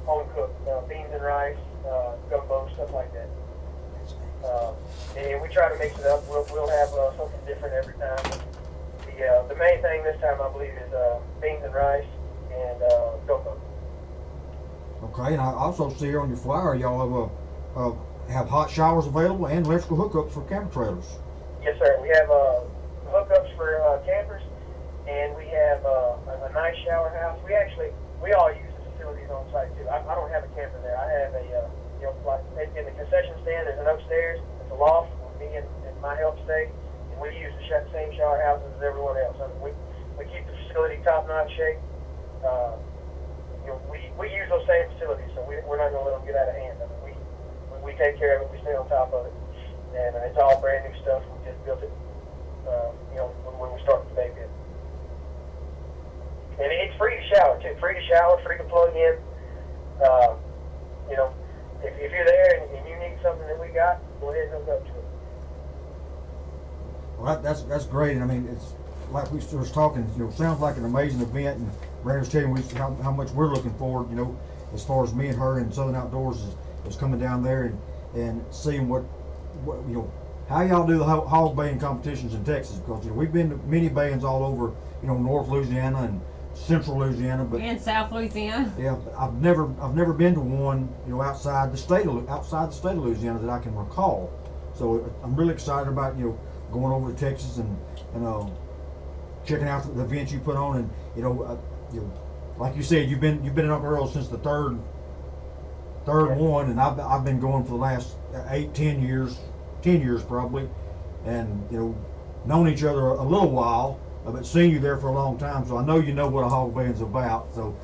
home cooked. Beans and rice, gumbo, stuff like that. And we try to mix it up. We'll have something different every time. The main thing this time, I believe, is beans and rice and gumbo. Okay, and I also see here on your flyer y'all have hot showers available and electrical hookups for camper trailers. Yes, sir. We have hookups for campers, and we have a nice shower house. We all use the facilities on site too. I don't have a camper there. I have like in the concession stand. There's an upstairs. It's a loft where me and my help stay, and we use the same shower houses as everyone else. I mean, we keep the facility top-notch shape. We use those same facilities, so we're not going to let them get out of hand. I mean, we take care of it. We stay on top of it, and it's all brand new stuff. We just built it, when we started the baby. And it's free to shower too. Free to shower, free to plug in. If you're there and you need something that we got, go ahead and hook up to it. Well, that's great. And I mean, it's like we was talking. Sounds like an amazing event, and Brandon's telling me how much we're looking forward. As far as me and her and Southern Outdoors is coming down there and seeing what how y'all do the hog baying competitions in Texas, because we've been to many bayings all over North Louisiana and Central Louisiana, but and South Louisiana. Yeah, I've never been to one outside the state of Louisiana that I can recall. So I'm really excited about going over to Texas and checking out the events you put on, and like you said, you've been in Uncle Earl's since the third one, and I've been going for the last 10 years probably, and known each other a little while, but seen you there for a long time, so I know what a hog baying's about. So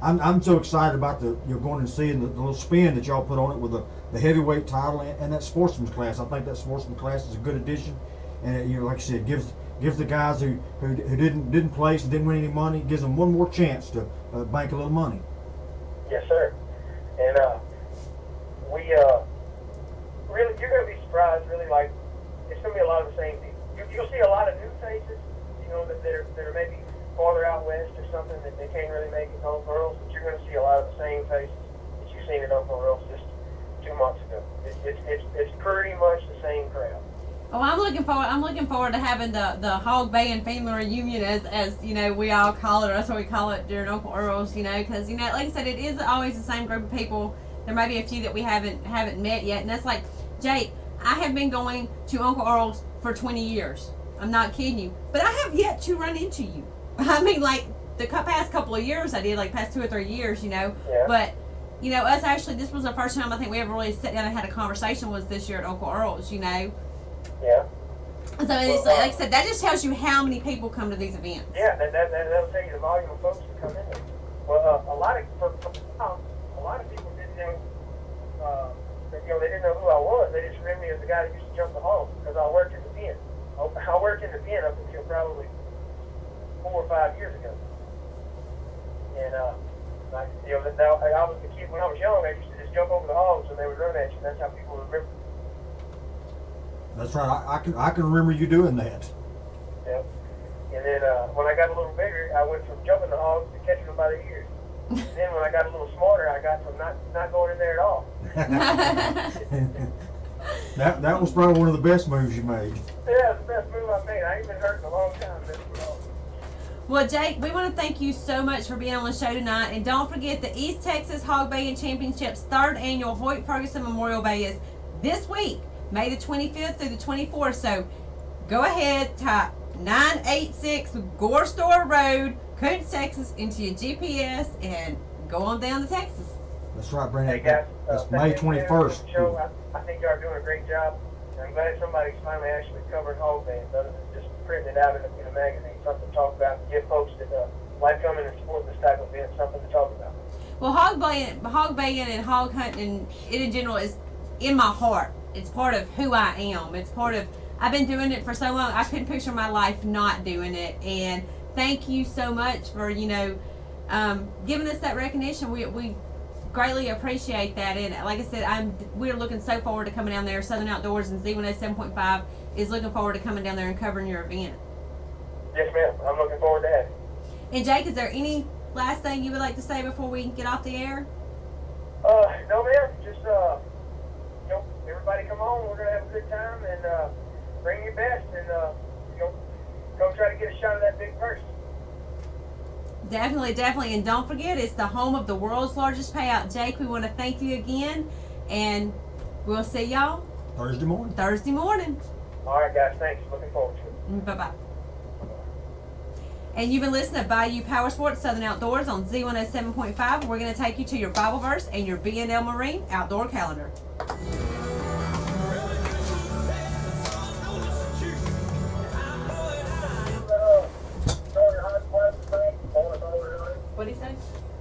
I'm so excited about going and seeing the little spin that y'all put on it with the heavyweight title and that sportsman's class. I think that sportsman's class is a good addition, and like I said, gives the guys who didn't place and didn't win any money, gives them one more chance to bank a little money. Yes, sir. And we really, you're going to be surprised. Really, like it's going to be a lot of the same people. You'll see a lot of new faces, that are maybe farther out west or something that they can't really make it to Uncle Earl's, but you're going to see a lot of the same faces that you've seen at Uncle Earl's just 2 months ago. It's pretty much the same crowd. Oh, I'm looking forward to having the hog baying family reunion as we all call it, or that's what we call it during Uncle Earl's, because like I said, it is always the same group of people. There may be a few that we haven't met yet, and that's like Jake. I have been going to Uncle Earl's for 20 years. I'm not kidding you. But I have yet to run into you. I mean, like, the past couple of years I did, like, past 2 or 3 years, you know. Yeah. But, you know, us actually, this was the first time I think we ever really sat down and had a conversation was this year at Uncle Earl's, you know. Yeah. So it's like I said, that just tells you how many people come to these events. Yeah, that'll tell you the volume of folks that come in there. Well, a lot of people didn't know, they didn't know who I was. They just remembered me as the guy that used to jump the hole because I worked in the pen. I worked in the pen up until probably 4 or 5 years ago. And, I was the kid when I was young. I used to just jump over the hogs and they would run at you. That's how people remember. That's right. I can remember you doing that. Yeah. And then when I got a little bigger, I went from jumping the hogs to catching them by the ears. And then when I got a little smarter, I got from not going in there at all. That was probably one of the best moves you made. Yeah, it's the best move I've made. I ain't been hurt in a long time. Well, Jake, we want to thank you so much for being on the show tonight. And don't forget the East Texas Hog Baying Championships 3rd Annual Hoyt Ferguson Memorial Bay is this week, May the 25th through the 24th. So go ahead, type 986 Gore Store Road, Coons, Texas into your GPS and go on down to Texas. That's right, Brandon. Hey guys, that's May 21st. Show, I think y'all are doing a great job. I'm glad somebody's finally actually covering hog baying other than just printing it out in a magazine, something to talk about, and give folks that like coming and supporting this type of event something to talk about. Well, hog baying and hog hunting in general is in my heart. It's part of who I am. It's part of, I've been doing it for so long, I couldn't picture my life not doing it. And thank you so much for, you know, giving us that recognition. We greatly appreciate that. And like I said, we're looking so forward to coming down there. Southern Outdoors and Z107.5 is looking forward to coming down there and covering your event. Yes, ma'am. I'm looking forward to it. And Jake, is there any last thing you would like to say before we get off the air? No, ma'am. Just, everybody come on. We're going to have a good time and bring your best and, go try to get a shot of that big purse. Definitely, definitely. And don't forget, it's the home of the world's largest payout. Jake, we want to thank you again. And we'll see y'all Thursday morning. Thursday morning. All right, guys. Thanks. Looking forward to it. Bye-bye. And you've been listening to Bayou Power Sports Southern Outdoors on Z107.5. We're going to take you to your Bible verse and your B&L Marine outdoor calendar. What did he say?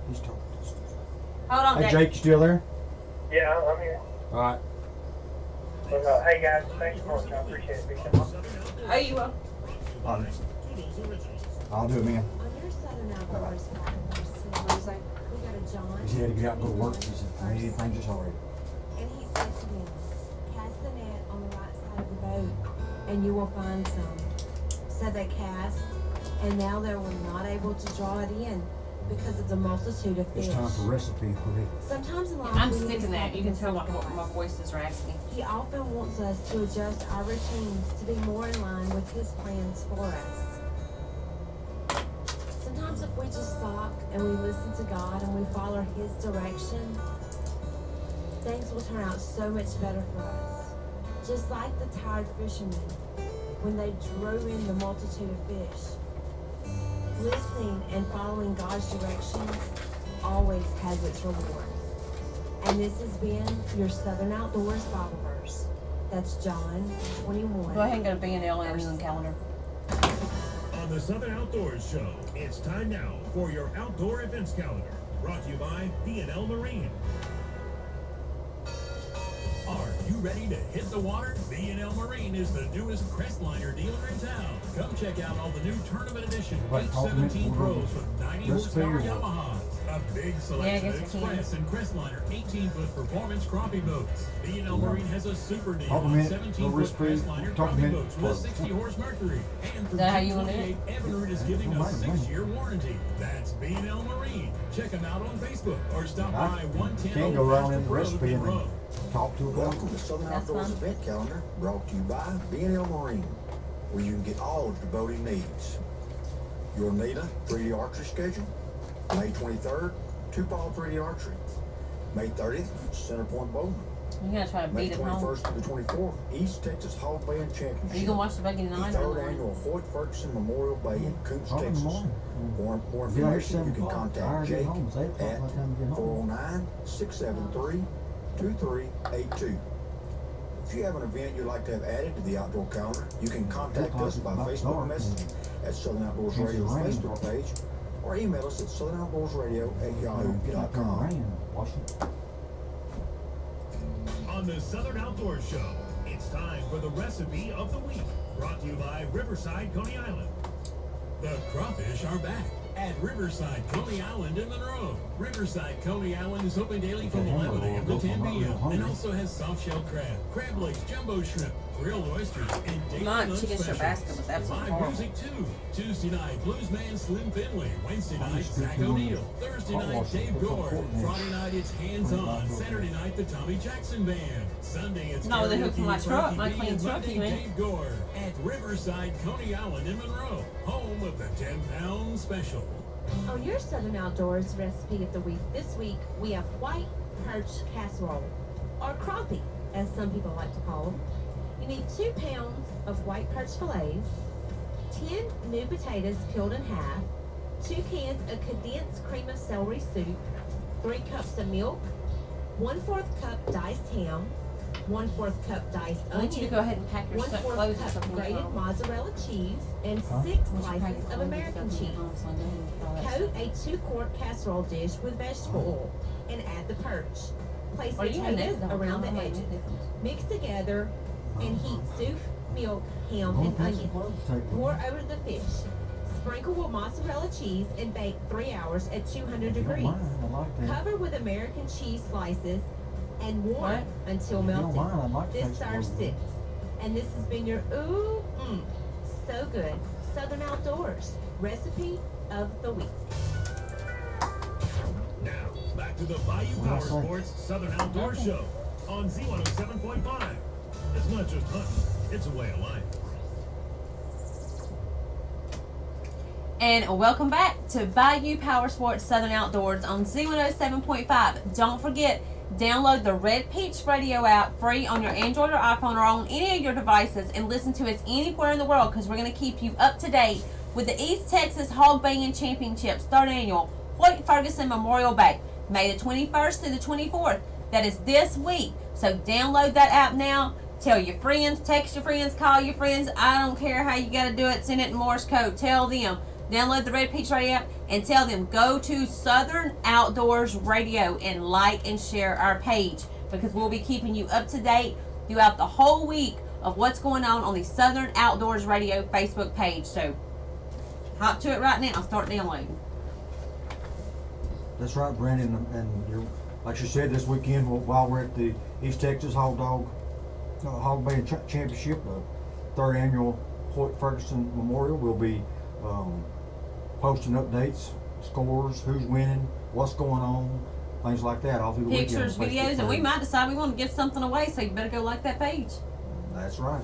He's talking. Hold on, Hey, Jake, you still there? Yeah, I'm here. All right. But, hey, guys. Thanks so much. I appreciate it. Big time. Oh, you will. I'll do it, man. On your Southern Outdoors platform, we got a John. He had to get out and go to work. He said, I need anything just already. And he said to them, cast the net on the right side of the boat, and you will find some. So they cast, and now they were not able to draw it in because of the multitude of fish. It's time for recipe for it. Sometimes in life, I'm we sick need of that. You can tell something my voice is raspy. He often wants us to adjust our routines to be more in line with his plans for us. Sometimes if we just stop and we listen to God and we follow his direction, things will turn out so much better for us. Just like the tired fishermen when they drew in the multitude of fish. Listening and following God's directions always has its rewards. And this has been your Southern Outdoors Bible verse. That's John 21. Go ahead and go to B&L and calendar. On the Southern Outdoors Show, it's time now for your outdoor events calendar. Brought to you by B&L Marine. Are you ready to hit the water? B&L Marine is the newest Crestliner dealer in town. Come check out all the new Tournament Edition 817 Pros from 90 horsepower Yamahas. A big selection of Express and Crestliner 18-foot performance crappie boats. B&L Marine has a super deal on 17-foot Crestliner crappie boats with 60 horse Mercury. And for 228, Evinrude is giving a 6-year warranty. That's B&L Marine. Check them out on Facebook or stop by 110 Can't go around in the recipe and talk to a Welcome to Southern Outdoors Event Calendar, brought to you by B&L Marine, where you can get all of your boating needs. Your NETA 3D archery schedule, May 23rd, Tupal 3D Archery. May 30th, Centerpoint Bowman. You gotta try to May beat it home. 21st to the 24th, East Texas Hog Band Championship. Are you gonna watch the buggy The tonight or third in annual Hoyt Ferguson Memorial Bay in Coombs, Oh, in the Texas. morning. More Yeah, it's information, 7 you can o'clock. I contact already get Jake home. It's 8 o'clock at by the time you get home. 409-673-2382. If you have an event you'd like to have added to the outdoor calendar, you can contact us by Facebook message at Southern Outdoors Radio's Facebook page or email us at southernoutdoorsradio@yahoo.com. On the Southern Outdoors Show, it's time for the recipe of the week, brought to you by Riverside, Coney Island. The crawfish are back at Riverside, Coney Island in Monroe. Riverside, Coney Island is open daily from 11 a.m. to 10 p.m. and also has soft-shell crab, crab legs, jumbo shrimp, grilled oysters, and daily My lunch chicken strip specials. basket was absolutely Live horrible. music too. Tuesday night, Bluesman Slim Finley. Wednesday night, Zach O'Neill. Thursday night, Dave Gore. Friday night, it's Hands On. Saturday night, the Tommy Jackson Band. Sunday, it's No, they hooked karaoke my with truck, Frankie my B clean and truck, Monday, you mean? Dave Gore at Riverside, Coney Island in Monroe, home of the 10-pound special. On your Southern Outdoors recipe of the week, this week we have white perch casserole, or crappie, as some people like to call them. You need 2 pounds of white perch fillets, 10 new potatoes peeled in half, 2 cans of condensed cream of celery soup, 3 cups of milk, 1/4 cup diced ham, 1/4 cup diced I want you to go ahead and pack your stuff, clothes and 1/4 stuff cup in your grated phone. mozzarella cheese, and 6 Once you pack slices your of clothes and American stuff in cheese. your phone, so I know you throw that Coat a 2-quart casserole dish with vegetable oil and add the perch. Place Or you can potatoes mix them. around the I don't know edges. the difference. Mix together and heat soup, milk, ham, and onions. Pour over the fish. Sprinkle with mozzarella cheese and bake 3 hours at 200 degrees. I like that. Cover with American cheese slices and warm until If you don't melted. mind, I'd like to This taste the serves whole 6. And this has been your so good Southern Outdoors recipe of the week. Now, back to the Bayou Power Sports Southern Outdoors Show on Z107.5. It's not just hunting, it's a way of life. And welcome back to Bayou Power Sports Southern Outdoors on Z107.5. Don't forget, download the Red Peach Radio app free on your Android or iPhone or on any of your devices and listen to us anywhere in the world, because we're going to keep you up to date with the East Texas Hog Banging Championships 3rd Annual Hoyt Ferguson Memorial Bay, May the 21st through the 24th. That is this week. So download that app now. Tell your friends, text your friends, call your friends. I don't care how you got to do it. Send it in Morse code. Tell them. Download the Red Peach Radio app and tell them go to Southern Outdoors Radio and like and share our page, because we'll be keeping you up to date throughout the whole week of what's going on the Southern Outdoors Radio Facebook page. So hop to it right now. Start downloading. That's right, Brandon, and you're, like you said, this weekend while we're at the East Texas Hog Band Championship, the 3rd Annual Hoyt Ferguson Memorial, we'll be posting updates, scores, who's winning, what's going on, things like that all through the Pictures, weekend. videos, and we might decide we want to give something away, so you better go like that page. That's right.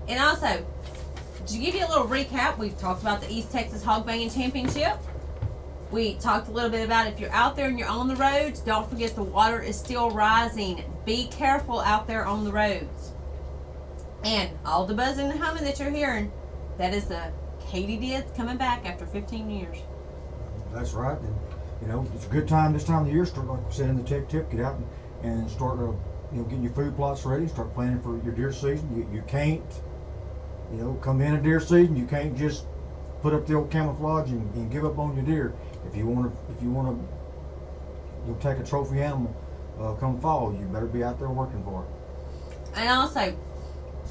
And also, to give you a little recap, we've talked about the East Texas Hog Banging Championship. We talked a little bit about if you're out there and you're on the roads, don't forget the water is still rising. Be careful out there on the roads. And all the buzzing and humming that you're hearing, that is the katydids coming back after 15 years. That's right, and you know, it's a good time this time of the year. Start, like we said in the tech tip, get out and start getting your food plots ready. Start planning for your deer season. You can't, come in a deer season. You can't just put up the old camouflage and give up on your deer. If you want to, take a trophy animal come fall. You better be out there working for it. And also,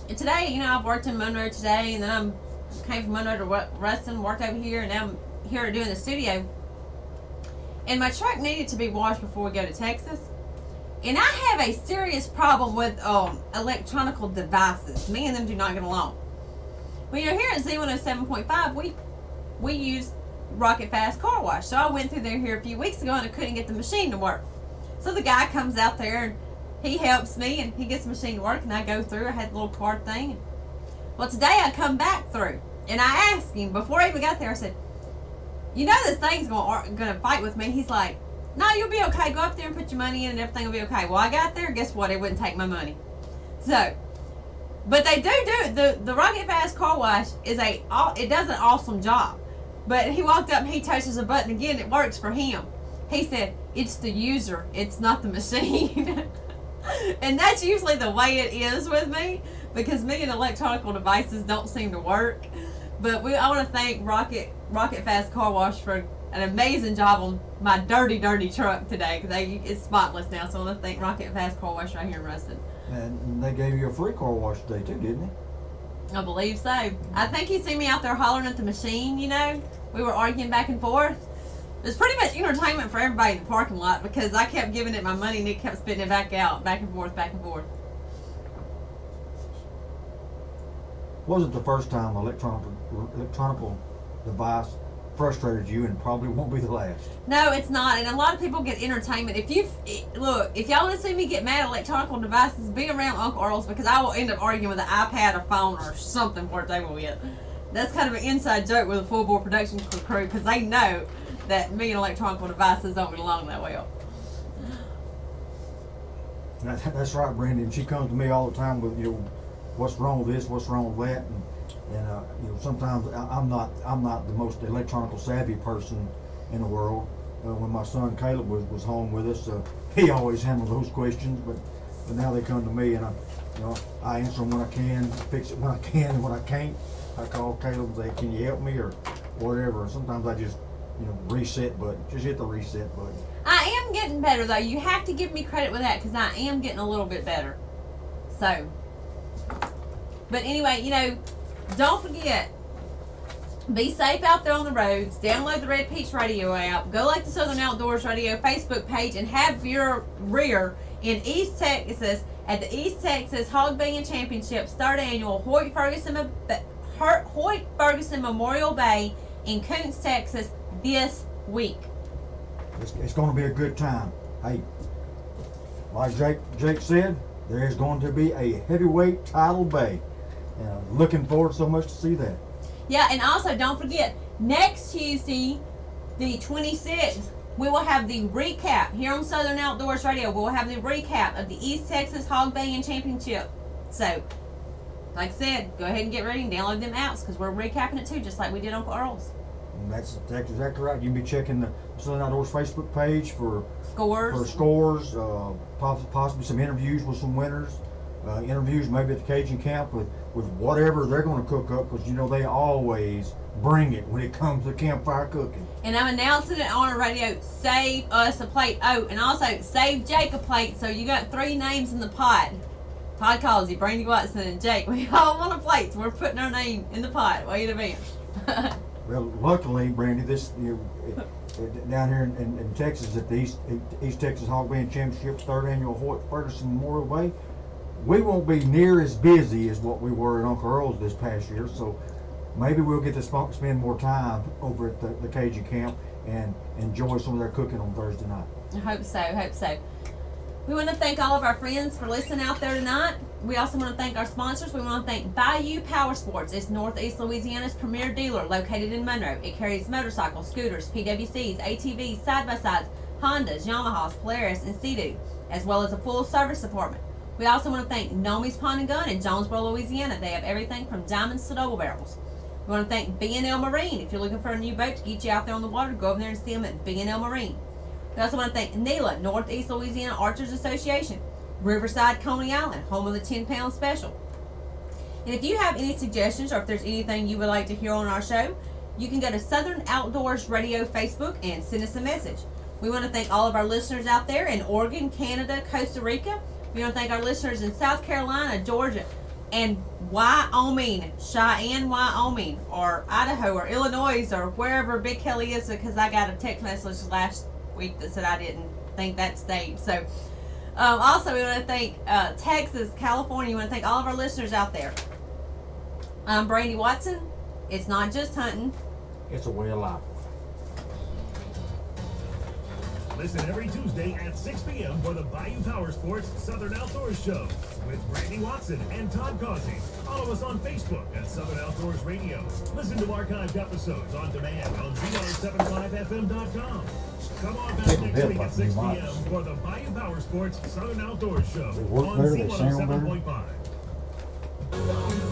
today, I've worked in Monroe today, and then I came from Monroe to Ruston, worked over here, and now I'm here doing the studio. And my truck needed to be washed before we go to Texas. And I have a serious problem with electronical devices. Me and them do not get along. Well, here at Z107.5, we use Rocket Fast Car Wash. So I went through there here a few weeks ago and I couldn't get the machine to work. So the guy comes out there and he helps me and he gets the machine to work, and I go through. I had the little card thing. Well, today I come back through and I asked him before I even got there. I said, "You know this thing's gonna fight with me." He's like, no, you'll be okay. Go up there and put your money in and everything will be okay. Well, I got there, guess what? It wouldn't take my money. So, but they do the Rocket Fast Car Wash it does an awesome job. But he walked up and he touches a button again, it works for him. He said, it's the user, it's not the machine. And that's usually the way it is with me, because me and electronical devices don't seem to work. But I want to thank Rocket Fast Car Wash for an amazing job on my dirty truck today, because it's spotless now. So I want to thank Rocket Fast Car Wash right here in Ruston. And they gave you a free car wash today too, didn't they? I believe so. I think he seen me out there hollering at the machine, you know. We were arguing back and forth. It was pretty much entertainment for everybody in the parking lot, because I kept giving it my money and it kept spitting it back out, back and forth, back and forth. Wasn't the first time electronical device frustrated you, and probably won't be the last. No, it's not. And a lot of people get entertainment. If y'all want to see me get mad at electronical devices, be around Uncle Earl's, because I will end up arguing with an iPad, a phone, or something for it they will get. That's kind of an inside joke with a full board production crew, because they know that me and electronical devices don't get along that well. That's right, Brandy. And she comes to me all the time with, what's wrong with this, what's wrong with that, and sometimes I'm not the most electronical savvy person in the world. When my son Caleb was home with us, he always handled those questions, but now they come to me, and I answer them when I can, fix it when I can, and when I can't, I call Caleb and say, can you help me, or whatever. Sometimes I just reset button, just hit the reset button. I am getting better though. You have to give me credit with that, because I am getting a little bit better. So, but anyway, don't forget, be safe out there on the roads. Download the Red Peach Radio app. Go like the Southern Outdoors Radio Facebook page, and have your rear in East Texas at the East Texas Hog Banging Championships 3rd Annual Hoyt Ferguson Memorial Bay in Coons, Texas this week. It's going to be a good time. Hey, like Jake said, there is going to be a heavyweight title bay. Looking forward so much to see that. Yeah, and also don't forget, next Tuesday, the 26th, we will have the recap here on Southern Outdoors Radio. We'll have the recap of the East Texas Hog Banging Championship. So, like I said, go ahead and get ready and download them apps, because we're recapping it too, just like we did Uncle Earl's. And that's exactly right. You can be checking the Southern Outdoors Facebook page for scores, possibly some interviews with some winners, interviews maybe at the Cajun camp with whatever they're going to cook up, because they always bring it when it comes to campfire cooking. And I'm announcing it on the radio, save us a plate. Oh, and also save Jake a plate, so you got 3 names in the pot. Todd Causey, Brandy Watson, and Jake. We all want a plate, so we're putting our name in the pot. Wait a minute. Well, luckily, Brandy, this down here in Texas at the East Texas Hog Banging Championships 3rd Annual Hoyt Ferguson Memorial Bay, we won't be near as busy as what we were at Uncle Earl's this past year. So maybe we'll get to spend more time over at the Cajun camp and enjoy some of their cooking on Thursday night. I hope so. We want to thank all of our friends for listening out there tonight. We also want to thank our sponsors. We want to thank Bayou Power Sports. It's Northeast Louisiana's premier dealer located in Monroe. It carries motorcycles, scooters, PWCs, ATVs, side-by-sides, Hondas, Yamahas, Polaris, and Sea-Doo, as well as a full service department. We also want to thank Nomi's Pond and Gun in Jonesboro, Louisiana. They have everything from diamonds to double barrels. We want to thank B&L Marine. If you're looking for a new boat to get you out there on the water, go over there and see them at B&L Marine. We also want to thank NELA, Northeast Louisiana Archers Association, Riverside, Coney Island, home of the 10-pound special. And if you have any suggestions, or if there's anything you would like to hear on our show, you can go to Southern Outdoors Radio Facebook and send us a message. We want to thank all of our listeners out there in Oregon, Canada, Costa Rica. We want to thank our listeners in South Carolina, Georgia, and Wyoming, Cheyenne, Wyoming, or Idaho, or Illinois, or wherever Big Kelly is, because I got a text message last week that said I didn't think that state. So also we want to thank Texas, California. We want to thank all of our listeners out there. I'm Brandy Watson. It's not just hunting, it's a way of life. Listen every Tuesday at 6 p.m. for the Bayou Power Sports Southern Outdoors Show with Brandy Watson and Todd Causey. Follow us on Facebook at Southern Outdoors Radio. Listen to archived episodes on demand on Z1075FM.com. Come on back next week at 6 p.m. for the Bayou Power Sports Southern Outdoors Show on Z107.5.